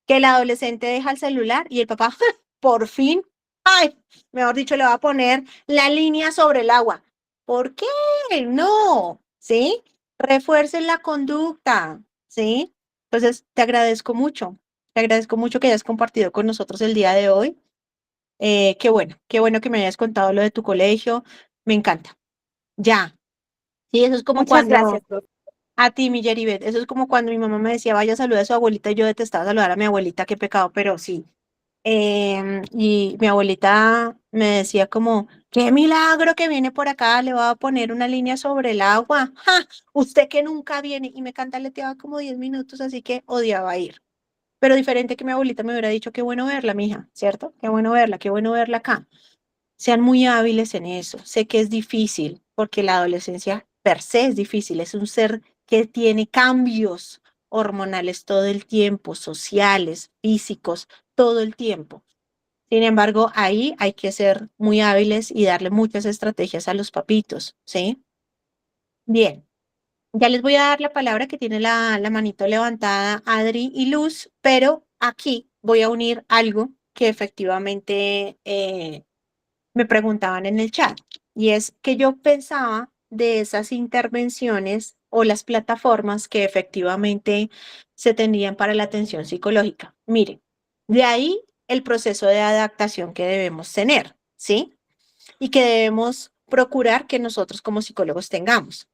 que el adolescente deja el celular y el papá, por fin, ay, mejor dicho, le va a poner la línea sobre el agua. ¿Por qué? No, ¿sí? Refuercen la conducta, ¿sí? Entonces, te agradezco mucho. Te agradezco mucho que hayas compartido con nosotros el día de hoy. Qué bueno que me hayas contado lo de tu colegio. Me encanta. Ya. Sí, eso es como Muchas cuando, gracias, profe. a ti, mi Yeribet, eso es como cuando mi mamá me decía, vaya, saluda a su abuelita, y yo detestaba saludar a mi abuelita, qué pecado, pero sí. Y mi abuelita me decía como, qué milagro que viene por acá, le va a poner una línea sobre el agua. ¡Ja! Usted que nunca viene. Y me cantaleteaba como 10 minutos, así que odiaba ir. Pero diferente que mi abuelita me hubiera dicho, qué bueno verla, mija, ¿cierto? Qué bueno verla acá. Sean muy hábiles en eso. Sé que es difícil, porque la adolescencia per se es difícil. Es un ser que tiene cambios hormonales todo el tiempo, sociales, físicos, todo el tiempo. Sin embargo, ahí hay que ser muy hábiles y darle muchas estrategias a los papitos, ¿sí? Bien, ya les voy a dar la palabra que tiene la manito levantada Adri y Luz, pero aquí voy a unir algo que efectivamente me preguntaban en el chat, y es que yo pensaba de esas intervenciones o las plataformas que efectivamente se tendrían para la atención psicológica. Miren, de ahí el proceso de adaptación que debemos tener, ¿sí? Y que debemos procurar que nosotros como psicólogos tengamos.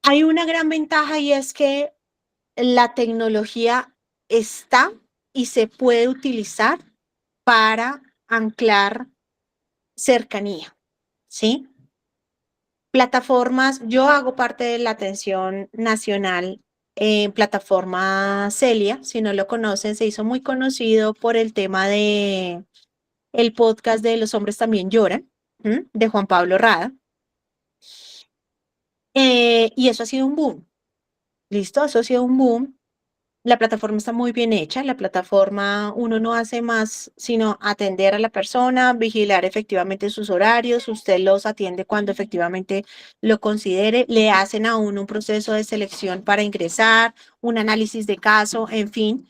Hay una gran ventaja y es que la tecnología está y se puede utilizar para anclar cercanía, ¿sí? Plataformas, yo hago parte de la atención nacional en plataforma Celia, si no lo conocen, se hizo muy conocido por el tema de el podcast de Los hombres también lloran, de Juan Pablo Rada, y eso ha sido un boom, ¿listo? Eso ha sido un boom. La plataforma está muy bien hecha, la plataforma uno no hace más sino atender a la persona, vigilar efectivamente sus horarios, usted los atiende cuando efectivamente lo considere, le hacen a uno un proceso de selección para ingresar, un análisis de caso, en fin.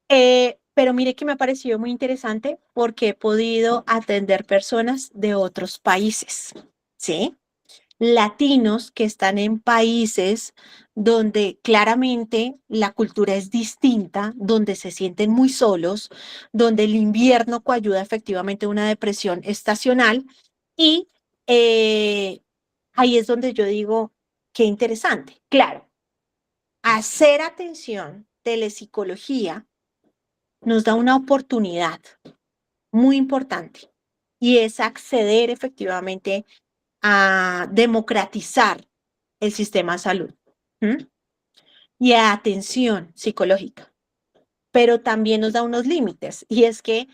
Pero mire que me ha parecido muy interesante porque he podido atender personas de otros países, ¿sí? Latinos que están en países donde claramente la cultura es distinta, donde se sienten muy solos, donde el invierno coayuda efectivamente a una depresión estacional y ahí es donde yo digo, qué interesante. Claro, hacer atención, telepsicología, nos da una oportunidad muy importante y es acceder efectivamente a democratizar el sistema de salud, ¿m? Y a atención psicológica. Pero también nos da unos límites y es que,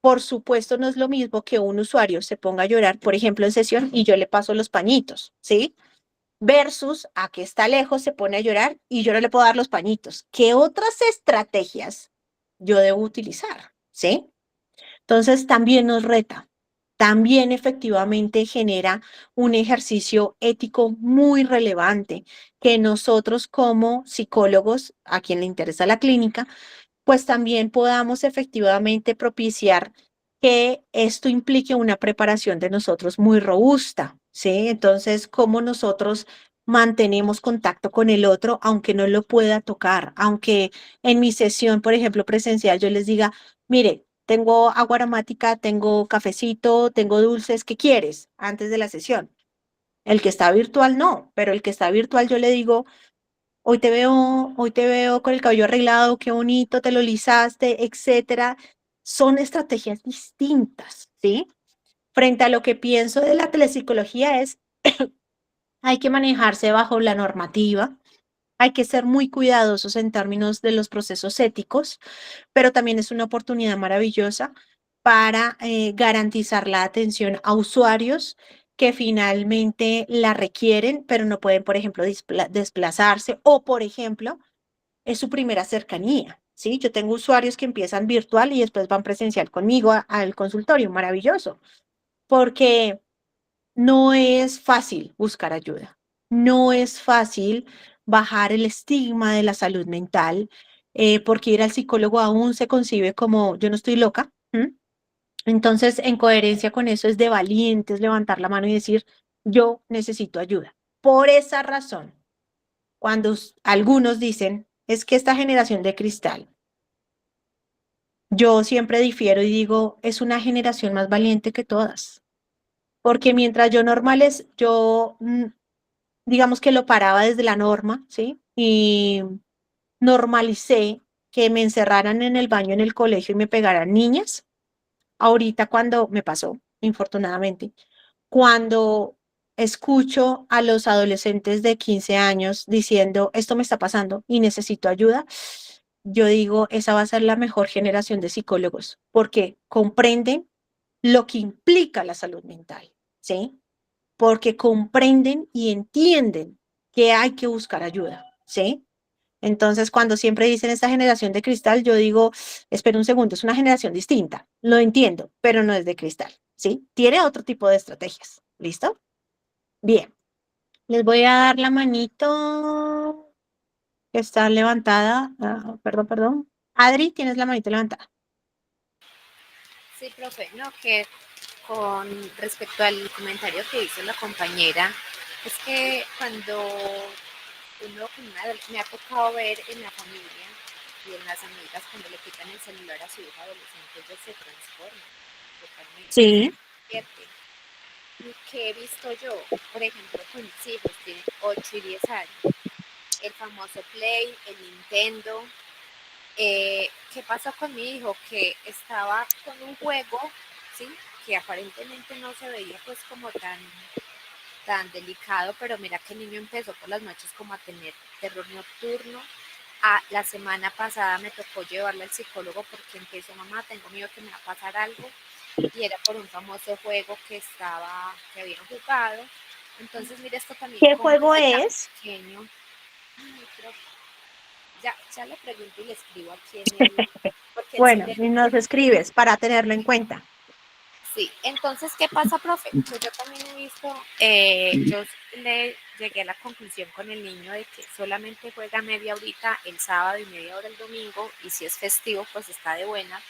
por supuesto, no es lo mismo que un usuario se ponga a llorar, por ejemplo, en sesión y yo le paso los pañitos, ¿sí? Versus a que está lejos, se pone a llorar y yo no le puedo dar los pañitos. ¿Qué otras estrategias yo debo utilizar? ¿Sí? Entonces también nos reta, también efectivamente genera un ejercicio ético muy relevante que nosotros como psicólogos, a quien le interesa la clínica, pues también podamos efectivamente propiciar que esto implique una preparación de nosotros muy robusta, ¿sí? Entonces, cómo nosotros mantenemos contacto con el otro, aunque no lo pueda tocar, aunque en mi sesión, por ejemplo, presencial, yo les diga, mire, tengo agua aromática, tengo cafecito, tengo dulces, ¿qué quieres? Antes de la sesión. El que está virtual no, pero el que está virtual yo le digo, hoy te veo con el cabello arreglado, qué bonito, te lo lisaste, etcétera. Son estrategias distintas, ¿sí? Frente a lo que pienso de la telepsicología es, hay que manejarse bajo la normativa, hay que ser muy cuidadosos en términos de los procesos éticos, pero también es una oportunidad maravillosa para garantizar la atención a usuarios que finalmente la requieren, pero no pueden, por ejemplo, desplazarse o, por ejemplo, es su primera cercanía, ¿sí? Yo tengo usuarios que empiezan virtual y después van presencial conmigo al consultorio, maravilloso, porque no es fácil buscar ayuda, no es fácil bajar el estigma de la salud mental, porque ir al psicólogo aún se concibe como yo no estoy loca. ¿M? Entonces, en coherencia con eso es de valientes levantar la mano y decir, yo necesito ayuda. Por esa razón, cuando algunos dicen, es que esta generación de cristal, yo siempre difiero y digo, es una generación más valiente que todas, porque mientras yo digamos que lo paraba desde la norma, ¿sí? Y normalicé que me encerraran en el baño en el colegio y me pegaran niñas. Ahorita cuando me pasó, infortunadamente, cuando escucho a los adolescentes de 15 años diciendo, esto me está pasando y necesito ayuda, yo digo, esa va a ser la mejor generación de psicólogos, porque comprenden lo que implica la salud mental, ¿sí? Porque comprenden y entienden que hay que buscar ayuda, ¿sí? Entonces, cuando siempre dicen esta generación de cristal, yo digo, espera un segundo, es una generación distinta, lo entiendo, pero no es de cristal, ¿sí? Tiene otro tipo de estrategias, ¿listo? Bien, les voy a dar la manito que está levantada, perdón. Adri, tienes la manito levantada. Sí, profe, no, que con respecto al comentario que hizo la compañera, es que cuando uno me ha tocado ver en la familia y en las amigas cuando le quitan el celular a su hija adolescente, ella se transforma totalmente, Sí. se convierte. Y que he visto yo, por ejemplo, con mis hijos, tienen 8 y 10 años, el famoso Play, el Nintendo. ¿Qué pasó con mi hijo? Que estaba con un juego, ¿sí? Que aparentemente no se veía pues como tan delicado, pero mira que el niño empezó por las noches como a tener terror nocturno. La semana pasada me tocó llevarle al psicólogo porque empezó, mamá, tengo miedo que me va a pasar algo, y era por un famoso juego que habían jugado. Entonces, mira, esto también ¿Qué como juego es tan es? pequeño. Ay, pero ya le pregunto y le escribo aquí en el, porque él sí Bueno, y nos escribes para tenerlo en cuenta. Sí, entonces, ¿qué pasa, profe? Pues yo también he visto, yo le llegué a la conclusión con el niño de que solamente juega media horita el sábado y media hora el domingo, y si es festivo, pues está de buena.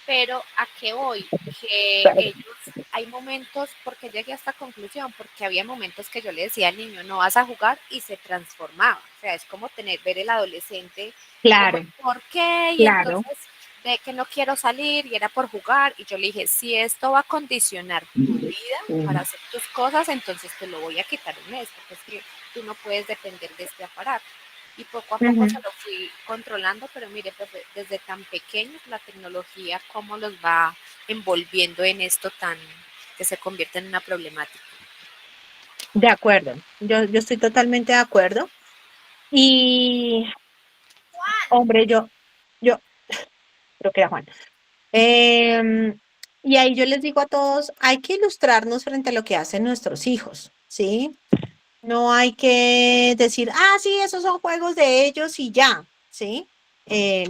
Pero ¿a qué voy? Que ellos, hay momentos, porque llegué a esta conclusión, porque había momentos que yo le decía al niño, no vas a jugar, y se transformaba. O sea, es como ver el adolescente, como, Claro, ¿por qué? Y claro. entonces, de que no quiero salir, y era por jugar, y yo le dije, si esto va a condicionar tu vida para hacer tus cosas, entonces te lo voy a quitar un mes, porque es que tú no puedes depender de este aparato. Y poco a poco se lo fui controlando, pero mire, profe, desde tan pequeños la tecnología, cómo los va envolviendo en esto tan que se convierte en una problemática. De acuerdo, yo estoy totalmente de acuerdo. Y, hombre, yo creo que era Juan. Y ahí yo les digo a todos, hay que ilustrarnos frente a lo que hacen nuestros hijos, ¿sí? No hay que decir, ah, sí, esos son juegos de ellos y ya, ¿sí?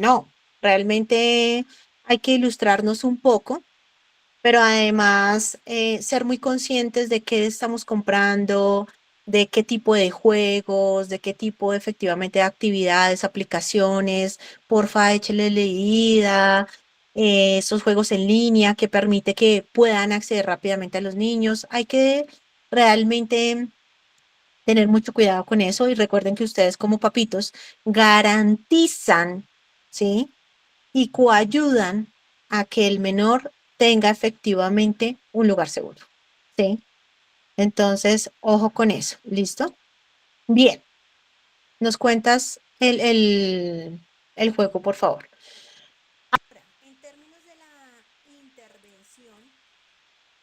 No, realmente hay que ilustrarnos un poco, pero además ser muy conscientes de qué estamos comprando, de qué tipo de juegos, de qué tipo efectivamente de actividades, aplicaciones, porfa, échele leída, esos juegos en línea que permite que puedan acceder rápidamente a los niños. Hay que realmente tener mucho cuidado con eso y recuerden que ustedes como papitos garantizan, ¿sí? Y coayudan a que el menor tenga efectivamente un lugar seguro, ¿sí? Entonces, ojo con eso, ¿listo? Bien, nos cuentas el juego, por favor. Ahora,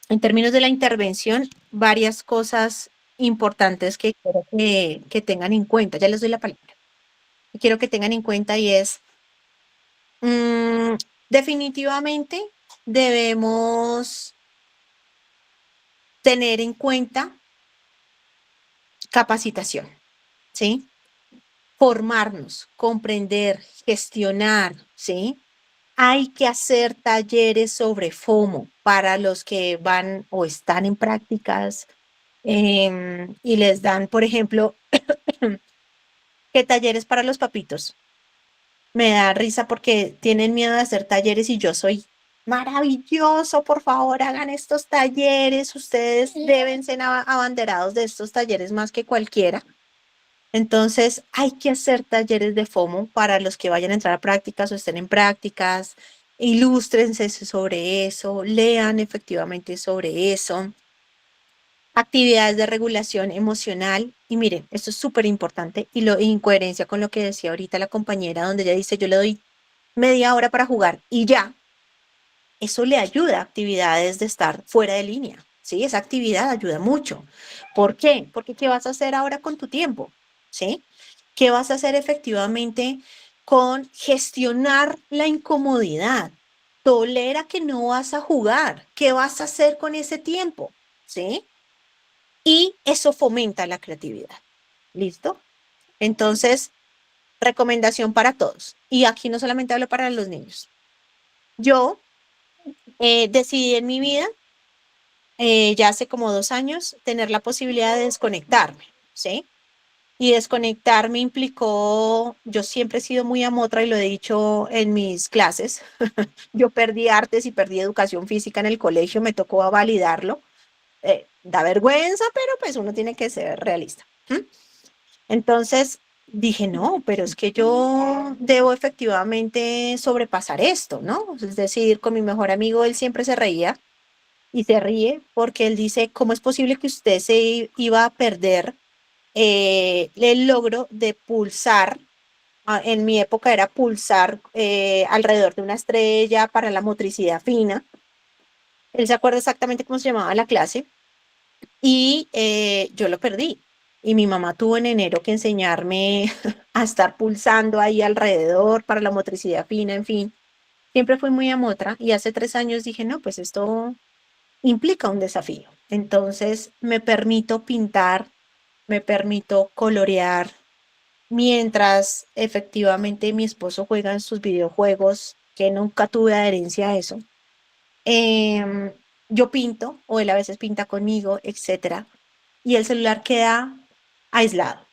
en términos de la intervención, varias cosas importantes que quiero que tengan en cuenta. Ya les doy la palabra. Quiero que tengan en cuenta y es, definitivamente debemos tener en cuenta capacitación, ¿sí? Formarnos, comprender, gestionar, ¿sí? Hay que hacer talleres sobre FOMO para los que van o están en prácticas y les dan, por ejemplo, ¿qué talleres para los papitos? Me da risa porque tienen miedo de hacer talleres y yo soy maravilloso, por favor, hagan estos talleres, ustedes deben ser abanderados de estos talleres más que cualquiera. Entonces, hay que hacer talleres de FOMO para los que vayan a entrar a prácticas o estén en prácticas, ilústrense sobre eso, lean efectivamente sobre eso. Actividades de regulación emocional. Y miren, esto es súper importante y en coherencia con lo que decía ahorita la compañera, donde ella dice, yo le doy media hora para jugar y ya. Eso le ayuda a actividades de estar fuera de línea, ¿sí? Esa actividad ayuda mucho. ¿Por qué? Porque ¿qué vas a hacer ahora con tu tiempo? ¿Sí? ¿Qué vas a hacer efectivamente con gestionar la incomodidad? Tolera que no vas a jugar. ¿Qué vas a hacer con ese tiempo? ¿Sí? Y eso fomenta la creatividad. ¿Listo? Entonces, recomendación para todos. Y aquí no solamente hablo para los niños. Yo decidí en mi vida, ya hace como 2 años, tener la posibilidad de desconectarme, ¿sí? Y desconectarme implicó, yo siempre he sido muy amotra y lo he dicho en mis clases, yo perdí artes y perdí educación física en el colegio, me tocó validarlo. Da vergüenza, pero pues uno tiene que ser realista. Entonces dije, no, pero es que yo debo efectivamente sobrepasar esto, ¿no? Es decir, con mi mejor amigo, él siempre se reía y se ríe porque él dice, ¿cómo es posible que usted se iba a perder el logro de pulsar? En mi época era pulsar alrededor de una estrella para la motricidad fina. Él se acuerda exactamente cómo se llamaba la clase y yo lo perdí. Y mi mamá tuvo en enero que enseñarme a estar pulsando ahí alrededor para la motricidad fina, en fin. Siempre fui muy amotra y hace 3 años dije, no, pues esto implica un desafío. Entonces me permito pintar, me permito colorear, mientras efectivamente mi esposo juega en sus videojuegos, que nunca tuve adherencia a eso. Em, yo pinto, o él a veces pinta conmigo, etcétera, y el celular queda aislado.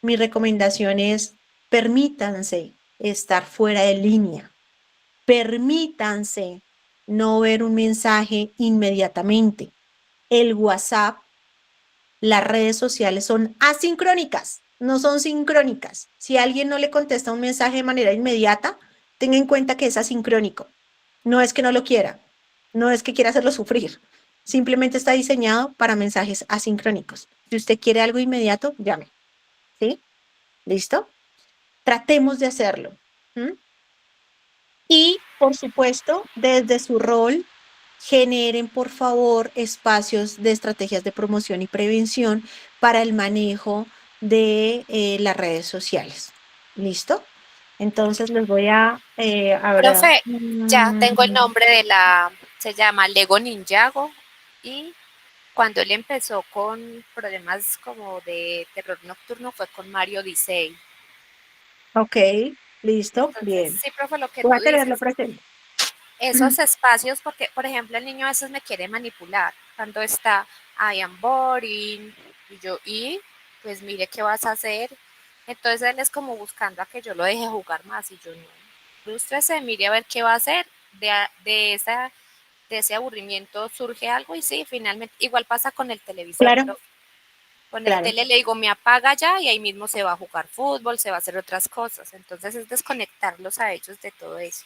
Mi recomendación es permítanse estar fuera de línea, permítanse no ver un mensaje inmediatamente. El WhatsApp, las redes sociales son asincrónicas, no son sincrónicas. Si alguien no le contesta un mensaje de manera inmediata, tenga en cuenta que es asincrónico. No es que no lo quiera, no es que quiera hacerlo sufrir. Simplemente está diseñado para mensajes asincrónicos. Si usted quiere algo inmediato, llame. ¿Listo? Tratemos de hacerlo. ¿M? Y, por supuesto, desde su rol, generen, por favor, espacios de estrategias de promoción y prevención para el manejo de las redes sociales. ¿Listo? Entonces les voy a ver. Profe, ya tengo el nombre se llama Lego Ninjago, y cuando él empezó con problemas como de terror nocturno fue con Mario Odyssey. Ok, listo, Entonces, bien. sí, profe, lo que Voy tú a tenerlo dices, presente. esos espacios, porque, por ejemplo, el niño a veces me quiere manipular cuando está, I am boring, pues mire qué vas a hacer. Entonces él es como buscando a que yo lo deje jugar más, y yo no. Frústrese, mire a ver qué va a hacer. De ese aburrimiento surge algo, y sí, finalmente, igual pasa con el televisor, Claro, profe. Con el claro. tele le digo, me apaga ya, y ahí mismo se va a jugar fútbol, se va a hacer otras cosas. Entonces es desconectarlos a ellos de todo eso.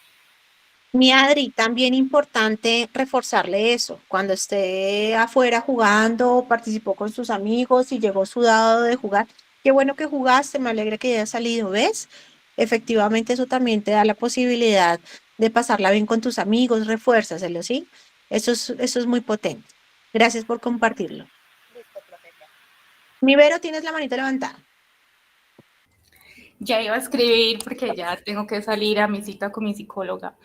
Mi Adri, también importante reforzarle eso. Cuando esté afuera jugando, participó con sus amigos y llegó sudado de jugar. Qué bueno que jugaste, me alegra que hayas salido, ¿ves? Efectivamente, eso también te da la posibilidad de pasarla bien con tus amigos, refuérzaselo, ¿sí? Eso es muy potente. Gracias por compartirlo. Listo, profe. Mi Vero, tienes la manita levantada. Ya iba a escribir porque ya tengo que salir a mi cita con mi psicóloga.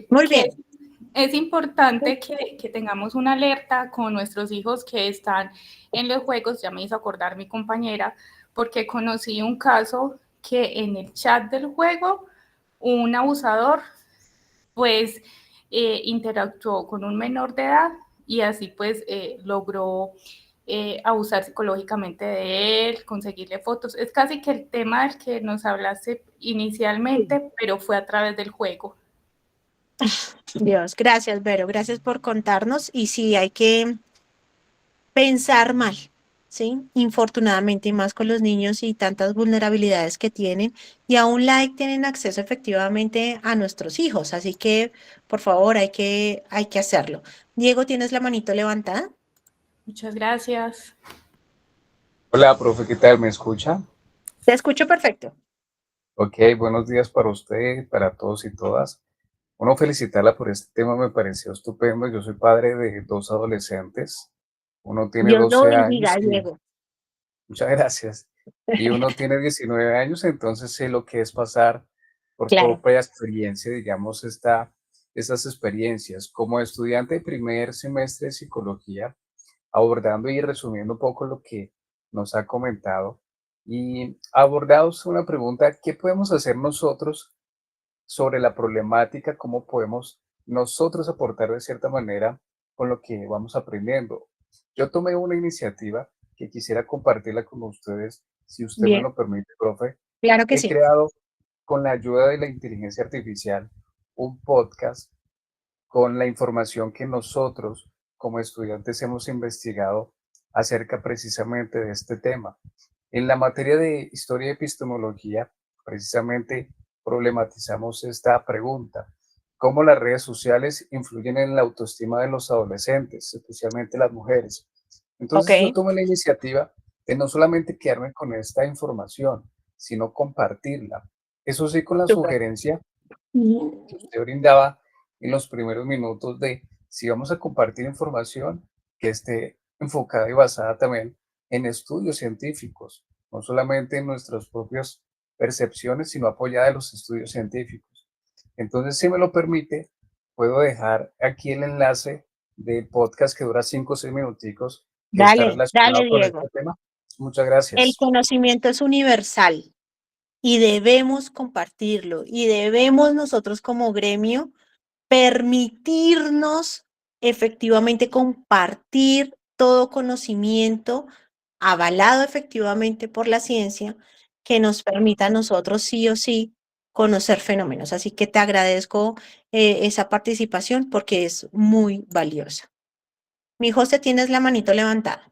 Muy Que bien. es importante que tengamos una alerta con nuestros hijos que están en los juegos. Ya me hizo acordar mi compañera, porque conocí un caso que en el chat del juego un abusador pues interactuó con un menor de edad, y así pues logró abusar psicológicamente de él, conseguirle fotos. Es casi que el tema del que nos hablaste inicialmente, pero fue a través del juego. Dios, gracias, Vero, gracias por contarnos. Y sí, hay que pensar mal, ¿sí? Infortunadamente, y más con los niños y tantas vulnerabilidades que tienen, y a un like tienen acceso efectivamente a nuestros hijos, así que, por favor, hay que hacerlo. Diego, ¿tienes la manito levantada? Muchas gracias. Hola, profe, ¿qué tal? ¿Me escucha? Te escucho perfecto. Ok, buenos días para usted, para todos y todas. Bueno, felicitarla por este tema, me pareció estupendo. Yo soy padre de dos adolescentes. Uno tiene Dios lo 12 bendiga, años y Diego. muchas gracias. Y uno tiene 19 años, entonces sé lo que es pasar por Claro. propia experiencia, digamos, estas experiencias. Como estudiante de primer semestre de psicología, abordando y resumiendo un poco lo que nos ha comentado, y abordados una pregunta: ¿qué podemos hacer nosotros sobre la problemática? ¿Cómo podemos nosotros aportar de cierta manera con lo que vamos aprendiendo? Yo tomé una iniciativa que quisiera compartirla con ustedes, si usted me Bien, lo permite, profe. claro que He sí. creado, con la ayuda de la inteligencia artificial, un podcast con la información que nosotros como estudiantes hemos investigado acerca precisamente de este tema. En la materia de historia y epistemología, precisamente problematizamos esta pregunta: ¿cómo las redes sociales influyen en la autoestima de los adolescentes, especialmente las mujeres? Ok, Entonces yo tomé la iniciativa de no solamente quedarme con esta información, sino compartirla. Eso sí, con la súper. sugerencia que usted brindaba en los primeros minutos de, si vamos a compartir información, que esté enfocada y basada también en estudios científicos, no solamente en nuestras propias percepciones, sino apoyada en los estudios científicos. Entonces, si me lo permite, puedo dejar aquí el enlace del podcast, que dura 5 o 6 minuticos, que está Dale, dale, relacionado con Diego. este tema. Muchas El gracias. conocimiento es universal y debemos compartirlo, y debemos nosotros como gremio permitirnos efectivamente compartir todo conocimiento avalado efectivamente por la ciencia, que nos permita a nosotros sí o sí conocer fenómenos. Así que te agradezco esa participación porque es muy valiosa. Mi José, tienes la manito levantada.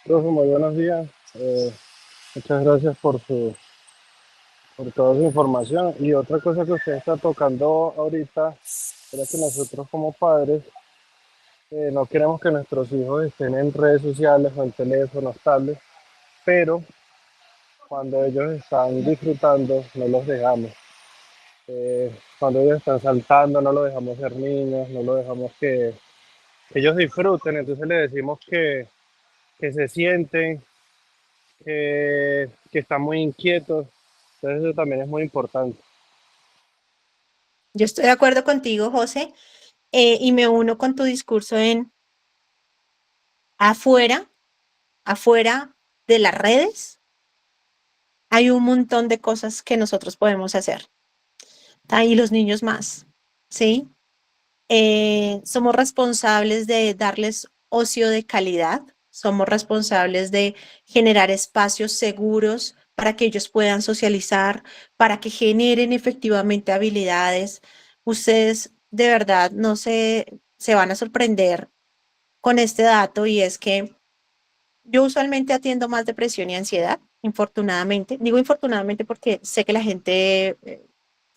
Profe, muy buenos días. Muchas gracias por toda su información. Y otra cosa que usted está tocando ahorita era que nosotros como padres no queremos que nuestros hijos estén en redes sociales o en teléfonos, tablets, pero cuando ellos están disfrutando, no los dejamos. Cuando ellos están saltando, no los dejamos ser niños, no los dejamos que ellos disfruten. Entonces les decimos que se sienten, que están muy inquietos. Entonces eso también es muy importante. Yo estoy de acuerdo contigo, José, y me uno con tu discurso en afuera, afuera de las redes, hay un montón de cosas que nosotros podemos hacer. Y los niños más, ¿sí? Somos responsables de darles ocio de calidad, somos responsables de generar espacios seguros para que ellos puedan socializar, para que generen efectivamente habilidades. Ustedes de verdad no se van a sorprender con este dato y es que yo usualmente atiendo más depresión y ansiedad, infortunadamente. Digo infortunadamente porque sé que la gente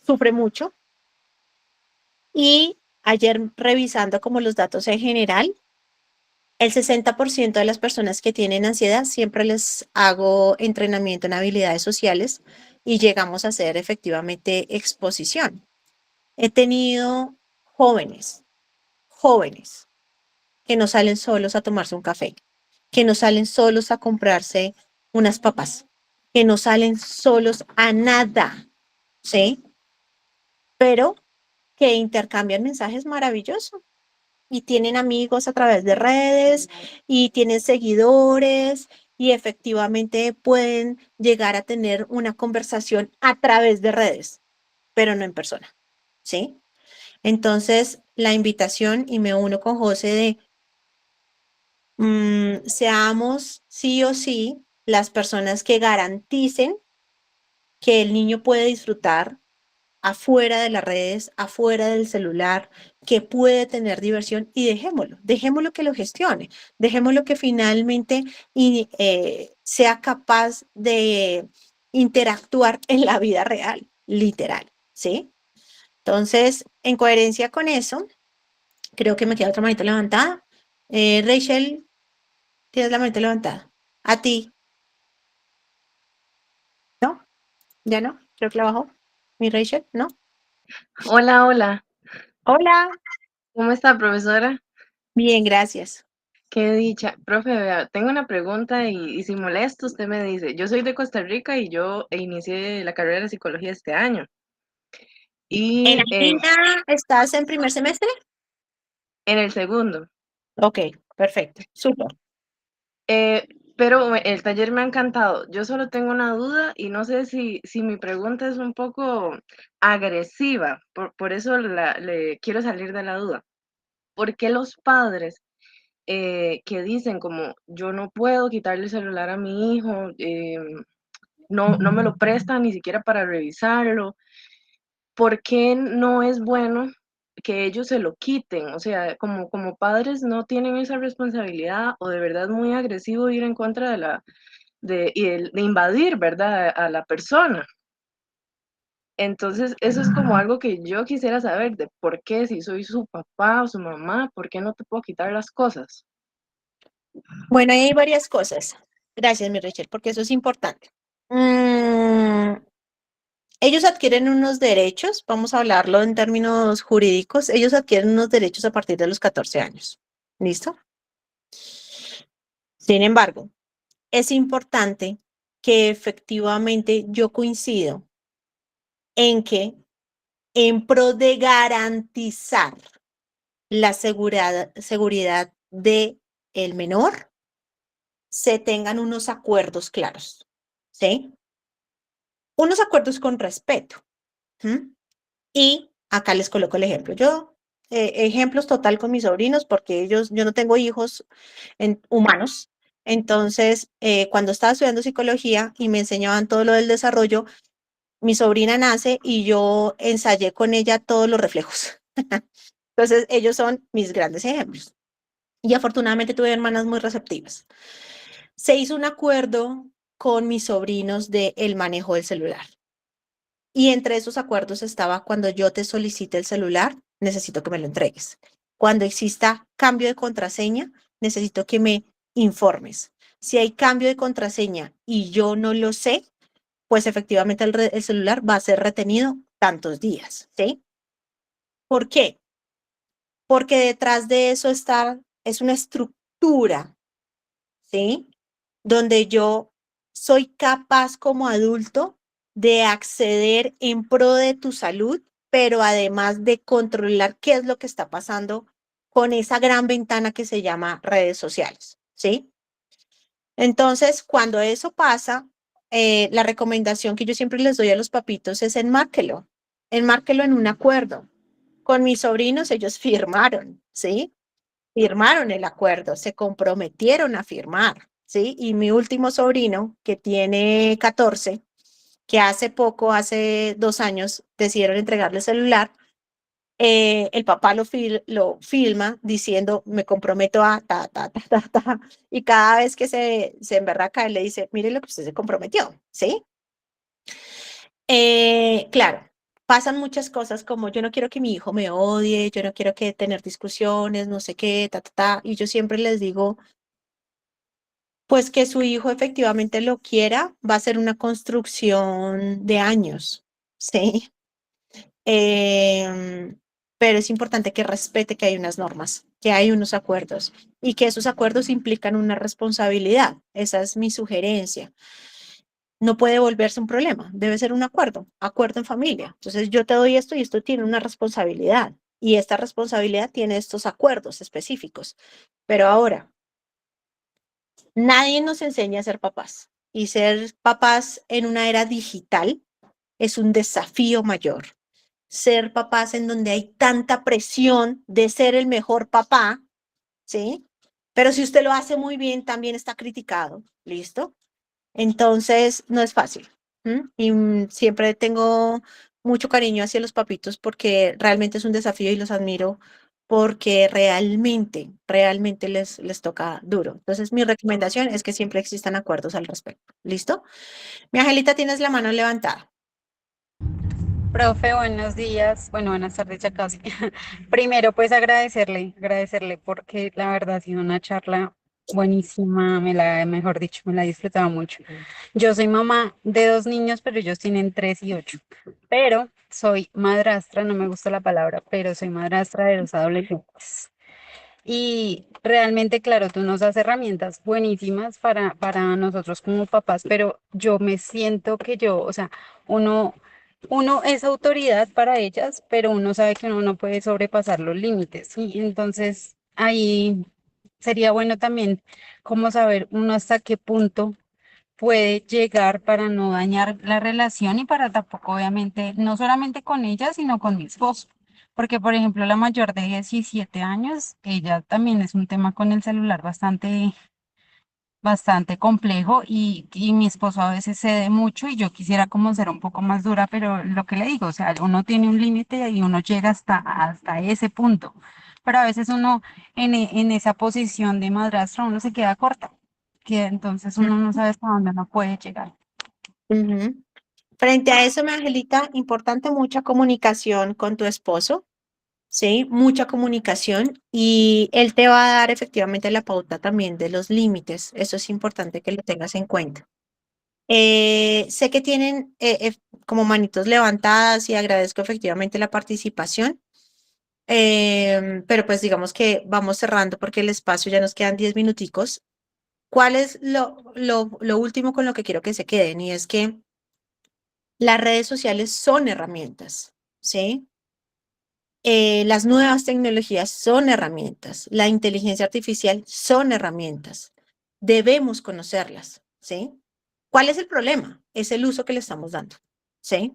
sufre mucho. Y ayer revisando como los datos en general, el 60% de las personas que tienen ansiedad siempre les hago entrenamiento en habilidades sociales y llegamos a hacer efectivamente exposición. He tenido jóvenes que no salen solos a tomarse un café, que no salen solos a comprarse unas papas, que no salen solos a nada, ¿sí? Pero que intercambian mensajes maravillosos y tienen amigos a través de redes y tienen seguidores y efectivamente pueden llegar a tener una conversación a través de redes, pero no en persona, ¿sí? Entonces, la invitación, y me uno con José, de seamos sí o sí las personas que garanticen que el niño puede disfrutar afuera de las redes, afuera del celular, que puede tener diversión y dejémoslo que lo gestione, dejémoslo que finalmente sea capaz de interactuar en la vida real, literal, ¿sí? Entonces, en coherencia con eso, creo que me queda otra manita levantada. Rachel, tienes la manita levantada. A ti, ¿no? ¿Ya no? Creo que la bajó. Mi Rachel, ¿no? Hola, hola. Hola. ¿Cómo está, profesora? Bien, gracias. Qué dicha. Profe, vea, tengo una pregunta y si molesto, usted me dice. Yo soy de Costa Rica y yo inicié la carrera de psicología este año. ¿En Y Argentina estás en primer semestre? en el segundo. Ok, perfecto, súper. Pero el taller me ha encantado. Yo solo tengo una duda y no sé si mi pregunta es un poco agresiva. Por eso le quiero salir de la duda. ¿Por qué los padres que dicen como yo no puedo quitarle el celular a mi hijo, no me lo prestan ni siquiera para revisarlo? ¿Por qué no es bueno que ellos se lo quiten? O sea, como padres no tienen esa responsabilidad o de verdad es muy agresivo ir en contra de invadir, ¿verdad? A la persona. Entonces, eso es como algo que yo quisiera saber de por qué, si soy su papá o su mamá, ¿por qué no te puedo quitar las cosas? Bueno, ahí hay varias cosas. Gracias, mi Rachel, porque eso es importante. Ellos adquieren unos derechos, vamos a hablarlo en términos jurídicos, ellos adquieren unos derechos a partir de los 14 años. ¿Listo? Sin embargo, es importante que efectivamente yo coincido en que en pro de garantizar la seguridad de el menor, se tengan unos acuerdos claros, ¿sí? Unos acuerdos con respeto. Y acá les coloco el ejemplo. Yo, ejemplos total con mis sobrinos, porque yo no tengo hijos humanos. Entonces, cuando estaba estudiando psicología y me enseñaban todo lo del desarrollo, mi sobrina nace y yo ensayé con ella todos los reflejos. Entonces, ellos son mis grandes ejemplos. Y afortunadamente tuve hermanas muy receptivas. Se hizo un acuerdo con mis sobrinos del manejo del celular. Y entre esos acuerdos estaba cuando yo te solicite el celular, necesito que me lo entregues. Cuando exista cambio de contraseña, necesito que me informes. Si hay cambio de contraseña y yo no lo sé, pues efectivamente el celular va a ser retenido tantos días, ¿sí? ¿Por qué? Porque detrás de eso es una estructura, ¿sí? Donde yo soy capaz como adulto de acceder en pro de tu salud, pero además de controlar qué es lo que está pasando con esa gran ventana que se llama redes sociales, ¿sí? Entonces, cuando eso pasa, la recomendación que yo siempre les doy a los papitos es enmárquelo en un acuerdo. Con mis sobrinos, ellos firmaron, ¿sí? Firmaron el acuerdo, se comprometieron a firmar, ¿sí? Y mi último sobrino, que tiene 14, que hace poco, hace 2 años, decidieron entregarle el celular, el papá lo filma diciendo, me comprometo a ta, y cada vez que se emberraca, él le dice, mire lo que usted se comprometió, ¿sí? Claro, pasan muchas cosas como yo no quiero que mi hijo me odie, yo no quiero que tener discusiones, no sé qué, y yo siempre les digo, pues que su hijo efectivamente lo quiera, va a ser una construcción de años, ¿sí? Em, pero es importante que respete que hay unas normas, que hay unos acuerdos y que esos acuerdos implican una responsabilidad. Esa es mi sugerencia. No puede volverse un problema, debe ser un acuerdo en familia. Entonces yo te doy esto y esto tiene una responsabilidad y esta responsabilidad tiene estos acuerdos específicos. Pero ahora, nadie nos enseña a ser papás y ser papás en una era digital es un desafío mayor. Ser papás en donde hay tanta presión de ser el mejor papá, ¿sí? Pero si usted lo hace muy bien, también está criticado, ¿listo? Entonces, no es fácil. Y siempre tengo mucho cariño hacia los papitos porque realmente es un desafío y los admiro porque realmente les toca duro. Entonces, mi recomendación es que siempre existan acuerdos al respecto. ¿Listo? Mi Angelita, tienes la mano levantada. Profe, buenos días. Bueno, buenas tardes ya casi. Primero, pues agradecerle porque la verdad ha sido una charla buenísima, mejor dicho, me la he disfrutado mucho. Yo soy mamá de 2 niños, pero ellos tienen 3 y 8. Pero soy madrastra, no me gusta la palabra, pero soy madrastra de 2 adolescentes. Y realmente, claro, tú nos das herramientas buenísimas para nosotros como papás, pero yo me siento que yo, o sea, uno, uno es autoridad para ellas, pero uno sabe que uno no puede sobrepasar los límites. Y entonces ahí sería bueno también como saber uno hasta qué punto puede llegar para no dañar la relación y para tampoco, obviamente, no solamente con ella, sino con mi esposo. Porque, por ejemplo, la mayor de 17 años, ella también es un tema con el celular bastante complejo y mi esposo a veces cede mucho y yo quisiera como ser un poco más dura, pero lo que le digo, o sea, uno tiene un límite y uno llega hasta ese punto. Pero a veces uno en esa posición de madrastra, uno se queda corta, que entonces uno no sabe hasta dónde uno puede llegar. Ujú. Frente a eso, mi Angelita, importante mucha comunicación con tu esposo, ¿sí? Mucha comunicación y él te va a dar efectivamente la pauta también de los límites. Eso es importante que lo tengas en cuenta. Sé que tienen como manitos levantadas y agradezco efectivamente la participación, pero pues digamos que vamos cerrando porque el espacio ya nos quedan 10 minuticos. ¿Cuál es lo último con lo que quiero que se queden? Y es que las redes sociales son herramientas, ¿sí? Las nuevas tecnologías son herramientas, la inteligencia artificial son herramientas. Debemos conocerlas, ¿sí? ¿Cuál es el problema? Es el uso que le estamos dando, ¿sí?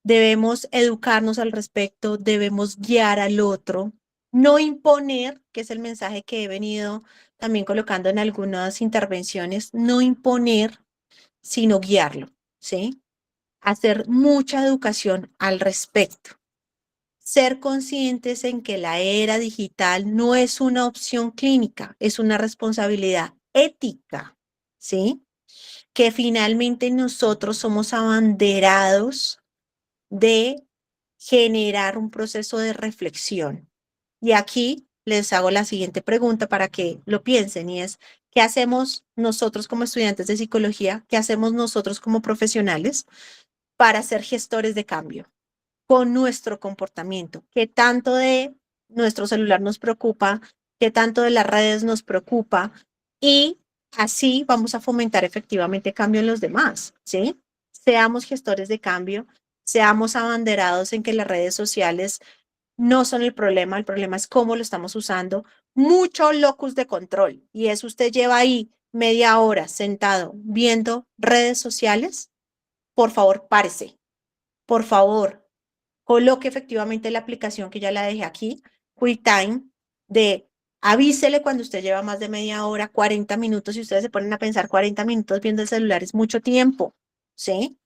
Debemos educarnos al respecto, debemos guiar al otro, no imponer, que es el mensaje que he venido también colocando en algunas intervenciones, no imponer, sino guiarlo, ¿sí? Hacer mucha educación al respecto. Ser conscientes en que la era digital no es una opción clínica, es una responsabilidad ética, ¿sí? Que finalmente nosotros somos abanderados de generar un proceso de reflexión. Y aquí les hago la siguiente pregunta para que lo piensen y es, ¿Qué hacemos nosotros como estudiantes de psicología? ¿Qué hacemos nosotros como profesionales para ser gestores de cambio con nuestro comportamiento? ¿Qué tanto de nuestro celular nos preocupa? ¿Qué tanto de las redes nos preocupa? Y así vamos a fomentar efectivamente cambio en los demás, ¿sí? Seamos gestores de cambio, seamos abanderados en que las redes sociales no son el problema es cómo lo estamos usando. Mucho locus de control, y eso usted lleva ahí media hora sentado viendo redes sociales. Por favor, párese. Por favor, coloque efectivamente la aplicación que ya la dejé aquí, QuickTime, de avísele cuando usted lleva más de media hora, 40 minutos, y ustedes se ponen a pensar 40 minutos viendo el celular es mucho tiempo, ¿sí?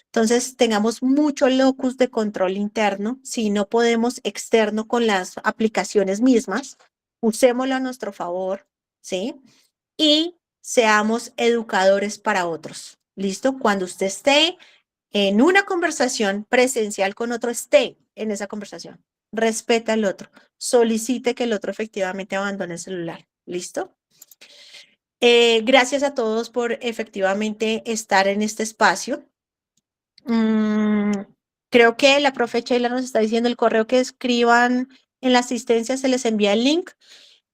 Entonces, tengamos mucho locus de control interno. Si no podemos externo con las aplicaciones mismas, usémoslo a nuestro favor, ¿sí? Y seamos educadores para otros. ¿Listo? Cuando usted esté en una conversación presencial con otro, esté en esa conversación. Respeta al otro. Solicite que el otro efectivamente abandone el celular. ¿Listo? Gracias a todos por efectivamente estar en este espacio. Creo que la profe Sheila nos está diciendo el correo que escriban en la asistencia, se les envía el link.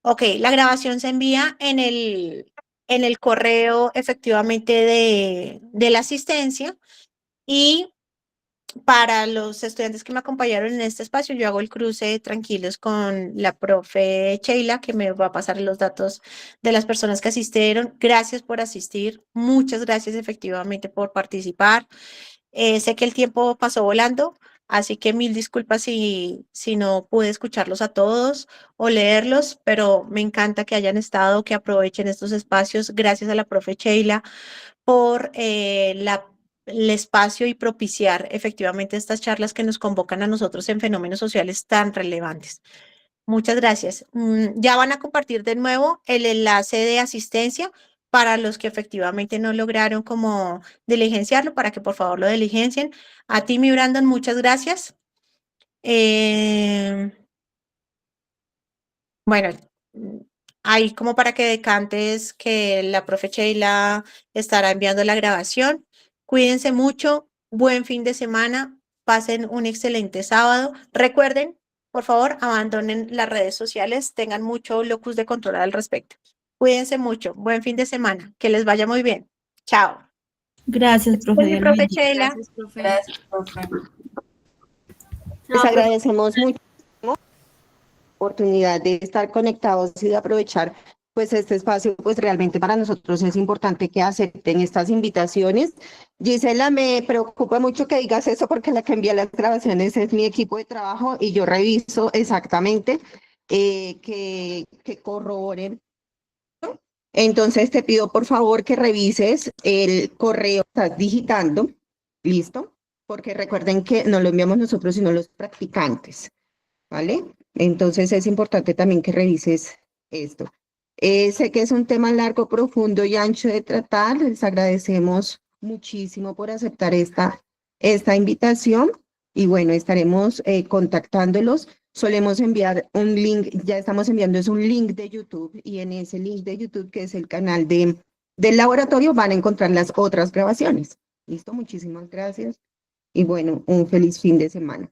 Ok, la grabación se envía en el correo efectivamente de la asistencia, y para los estudiantes que me acompañaron en este espacio, yo hago el cruce tranquilos con la profe Sheila, que me va a pasar los datos de las personas que asistieron. Gracias por asistir, muchas gracias efectivamente por participar. Sé que el tiempo pasó volando, así que mil disculpas si no pude escucharlos a todos o leerlos, pero me encanta que hayan estado, que aprovechen estos espacios. Gracias a la profe Sheila por el espacio y propiciar efectivamente estas charlas que nos convocan a nosotros en fenómenos sociales tan relevantes. Muchas gracias. Ya van a compartir de nuevo el enlace de asistencia para los que efectivamente no lograron como diligenciarlo, para que por favor lo diligencien. A ti, mi Brandon, muchas gracias. Bueno, ahí como para que decantes que la profe Sheila estará enviando la grabación. Cuídense mucho, buen fin de semana, pasen un excelente sábado. Recuerden, por favor, abandonen las redes sociales, tengan mucho locus de control al respecto. Cuídense mucho, buen fin de semana, que les vaya muy bien. Chao. Gracias, profe. Dios la Profe bendiga. Sheila. Gracias, profe. Gracias, profe. Les agradecemos mucho la oportunidad de estar conectados y de aprovechar pues este espacio, pues realmente para nosotros es importante que acepten estas invitaciones. Gisela, me preocupa mucho que digas eso porque la que envía las grabaciones es mi equipo de trabajo y yo reviso exactamente que corroboren. Entonces te pido por favor que revises el correo que estás digitando, ¿listo? Porque recuerden que no lo enviamos nosotros, sino los practicantes, ¿vale? Entonces es importante también que revises esto. Sé que es un tema largo, profundo y ancho de tratar. Les agradecemos muchísimo por aceptar esta invitación y bueno, estaremos contactándolos. Solemos enviar un link, ya estamos enviando es un link de YouTube y en ese link de YouTube, que es el canal del laboratorio, van a encontrar las otras grabaciones. ¿Listo? Muchísimas gracias y bueno, un feliz fin de semana.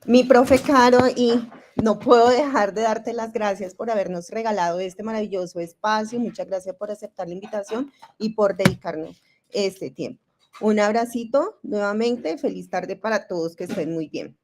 Mi profe Caro, y no puedo dejar de darte las gracias por habernos regalado este maravilloso espacio. Muchas gracias por aceptar la invitación y por dedicarnos este tiempo. Un abracito nuevamente, feliz tarde para todos, que estén muy bien.